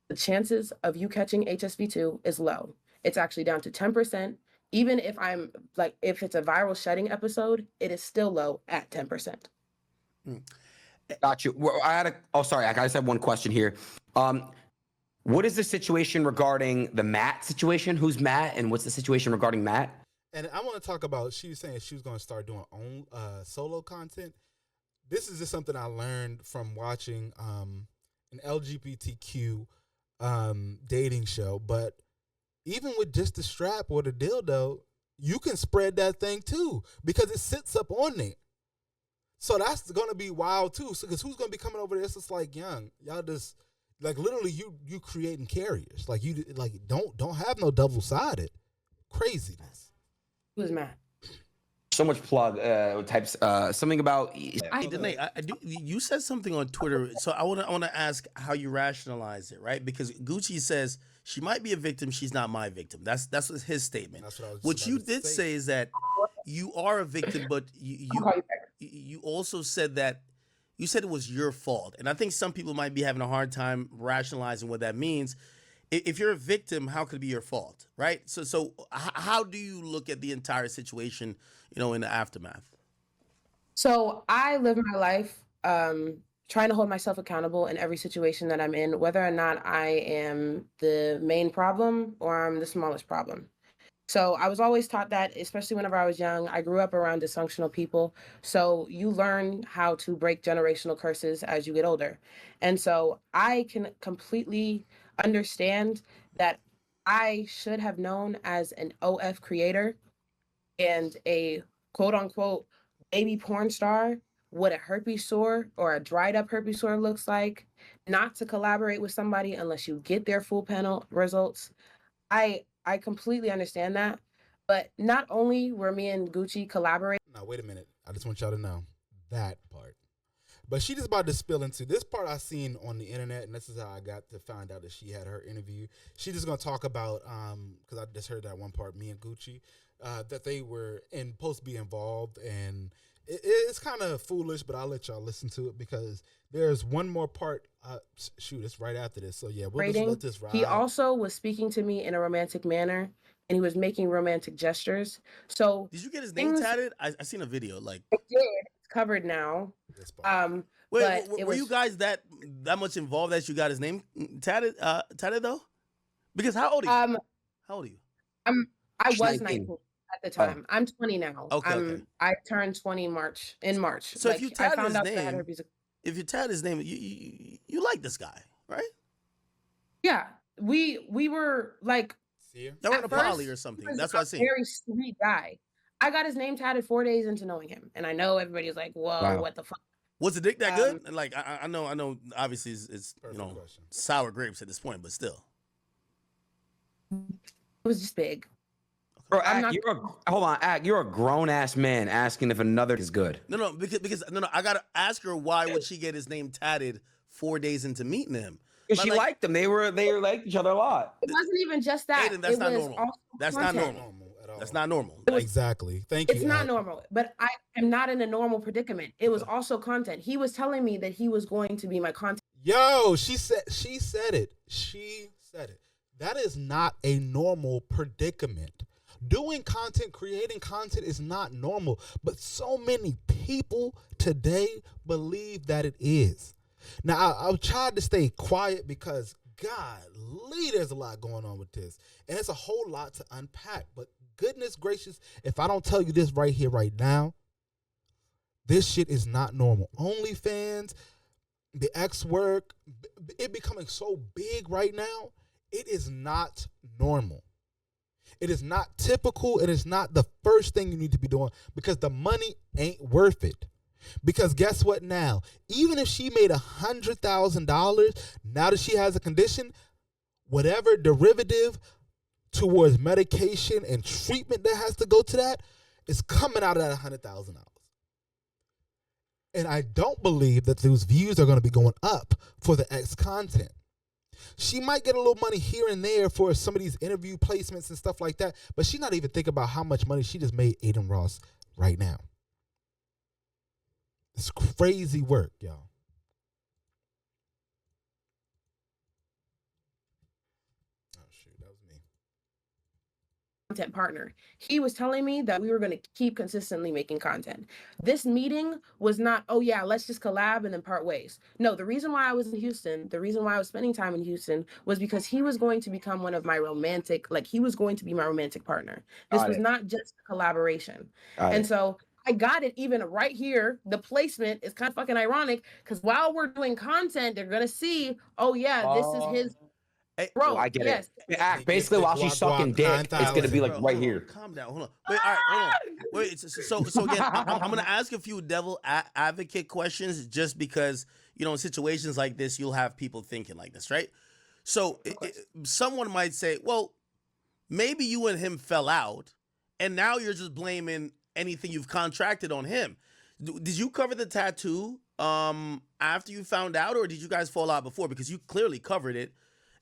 the chances of you catching HSV2 is low. It's actually down to 10%. Even if if it's a viral shedding episode, it is still low at 10%. Got you. Well, sorry, I just have one question here. What is the situation regarding the Matt situation? Who's Matt, and what's the situation regarding Matt? And I want to talk about, she was saying she was going to start doing own solo content. This is just something I learned from watching an LGBTQ dating show, but even with just the strap or the dildo, you can spread that thing too, because it sits up on there. So that's going to be wild too. So, because who's going to be coming over there? It's just like, young, y'all just like literally you creating carriers. Like you don't have no double sided craziness. Who's Matt? So much plug types. Something about. Danae, you said something on Twitter, so I want to ask how you rationalize it, right? Because Gucci says she might be a victim, she's not my victim. That's his statement. That's what you did say is that you are a victim, but you also said that you said it was your fault, and I think some people might be having a hard time rationalizing what that means. If you're a victim, how could it be your fault, right? So how do you look at the entire situation, in the aftermath? So I live my life trying to hold myself accountable in every situation that I'm in, whether or not I am the main problem or I'm the smallest problem. So I was always taught that, especially whenever I was young. I grew up around dysfunctional people. So you learn how to break generational curses as you get older. And so I can completely understand that I should have known as an OF creator and a quote unquote baby porn star what a herpes sore or a dried up herpes sore looks like, not to collaborate with somebody unless you get their full panel results. I completely understand that. But not only were me and Gucci collaborating. Now, wait a minute. I just want y'all to know that part. But she just about to spill into this part I seen on the internet, and this is how I got to find out that she had her interview. She just gonna talk about because I just heard that one part, me and Gucci, that they were supposed to be involved, and it's kind of foolish, but I'll let y'all listen to it because there's one more part. Shoot, it's right after this. So yeah, we'll just let this ride. He also was speaking to me in a romantic manner, and he was making romantic gestures. So did you get his name tatted? I seen a video. Like I did. It's covered now. Wait, were you guys that much involved that you got his name tatted though? Because how old are you? How old are you? I was 19 at the time. I'm 20 now. Okay. I turned 20 in March. So if you tatted his name, if you tatted his name, you like this guy, right? Yeah, we were like. Y'all were in a poly or something. That's what I see. Very sweet guy. I got his name tatted 4 days into knowing him, and I know everybody's like, "Whoa, what the fuck?" Was the dick that good? Like I know. Obviously, it's sour grapes at this point, but still, it was just big. Bro, hold on, you're a grown ass man asking if another is good. No, because I gotta ask her why would she get his name tatted 4 days into meeting him? Because she liked them. They liked each other a lot. It wasn't even just that. Aiden, that's not normal. That's not normal. That's not normal. Exactly. Thank you. It's not normal, but I am not in a normal predicament. It was also content. He was telling me that he was going to be my content. Yo, she said it. She said it. That is not a normal predicament. Doing content, creating content is not normal, but so many people today believe that it is. Now, I've tried to stay quiet because, golly, there's a lot going on with this. And it's a whole lot to unpack. But goodness gracious, if I don't tell you this right here, right now, this shit is not normal. OnlyFans, the X work, it becoming so big right now, it is not normal. It is not typical. It is not the first thing you need to be doing because the money ain't worth it. Because guess what now? Even if she made $100,000, now that she has a condition, whatever derivative towards medication and treatment that has to go to that is coming out of that $100,000. And I don't believe that those views are going to be going up for the X content. She might get a little money here and there for some of these interview placements and stuff like that, but she's not even thinking about how much money she just made Aiden Ross right now. It's crazy work, y'all. Oh, shoot, that was me. Content partner. He was telling me that we were going to keep consistently making content. This meeting was not, oh yeah, let's just collab and then part ways. No, the reason why I was in Houston, the reason why I was spending time in Houston was because he was going to become one of my he was going to be my romantic partner. This was not just a collaboration. And so I got it even right here. The placement is kind of fucking ironic because while we're doing content, they're going to see, oh yeah, this is his. Bro, I get it. Basically, while she's sucking dick, it's gonna be like right here. Calm down. Hold on. Wait. All right. Hold on. Wait. So again, I'm gonna ask a few devil advocate questions just because in situations like this, you'll have people thinking like this, right? So someone might say, well, maybe you and him fell out, and now you're just blaming anything you've contracted on him. Did you cover the tattoo after you found out, or did you guys fall out before? Because you clearly covered it.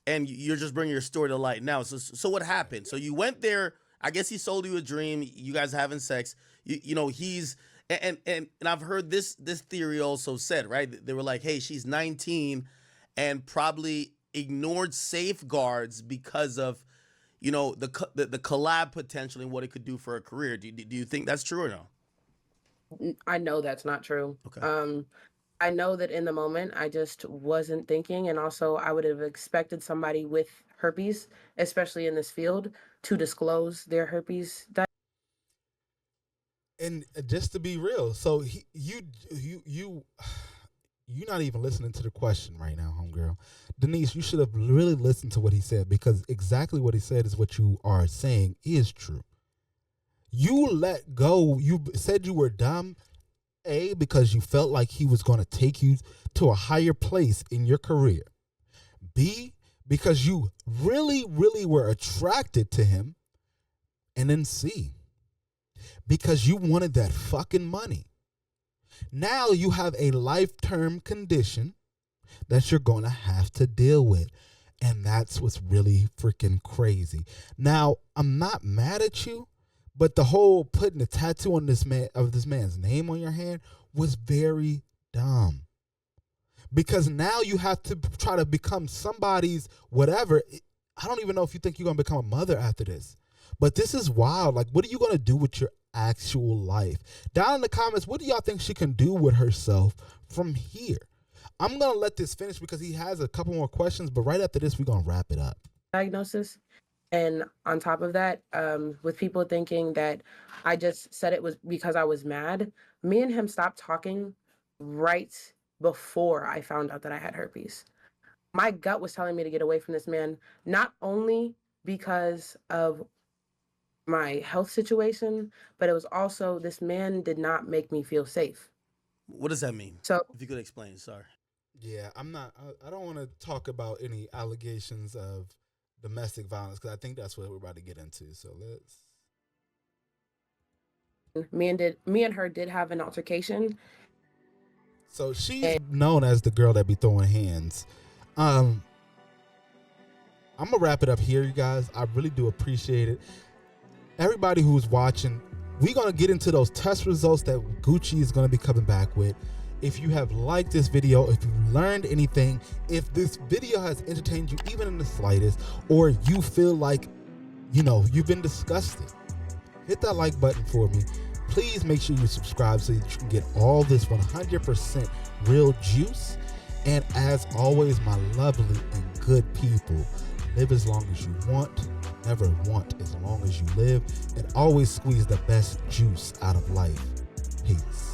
And you're just bringing your story to light now. So what happened? So you went there. I guess he sold you a dream. You guys are having sex. He's and I've heard this theory also said, right? They were like, hey, she's 19 and probably ignored safeguards because of the collab potential and what it could do for her career. Do you think that's true or no? I know that's not true. Okay. I know that in the moment, I just wasn't thinking. And also, I would have expected somebody with herpes, especially in this field, to disclose their herpes. And just to be real, so you're not even listening to the question right now, homegirl. Denise, you should have really listened to what he said, because exactly what he said is what you are saying is true. You let go. You said you were dumb, A, because you felt like he was going to take you to a higher place in your career. B, because you really, really were attracted to him. And then C, because you wanted that fucking money. Now you have a life-term condition that you're going to have to deal with. And that's what's really freaking crazy. Now, I'm not mad at you, but the whole putting a tattoo on this man's name on your hand was very dumb. Because now you have to try to become somebody's whatever. I don't even know if you think you're going to become a mother after this. But this is wild. Like, what are you going to do with your actual life? Down in the comments, what do y'all think she can do with herself from here? I'm going to let this finish because he has a couple more questions. But right after this, we're going to wrap it up. Diagnosis. And on top of that, with people thinking that I just said it was because I was mad, me and him stopped talking right before I found out that I had herpes. My gut was telling me to get away from this man, not only because of my health situation, but it was also this man did not make me feel safe. What does that mean? So if you could explain, sorry. Yeah, I don't want to talk about any allegations of domestic violence, because I think that's what we're about to get into. So me and her did have an altercation. So she's known as the girl that be throwing hands. I'm gonna wrap it up here, you guys. I really do appreciate it. Everybody who's watching, we're gonna get into those test results that Gucci is gonna be coming back with. If you have liked this video, if you learned anything, if this video has entertained you even in the slightest, or you feel like, you've been disgusted, hit that like button for me. Please make sure you subscribe so that you can get all this 100% real juice. And as always, my lovely and good people, live as long as you want, never want as long as you live, and always squeeze the best juice out of life. Peace.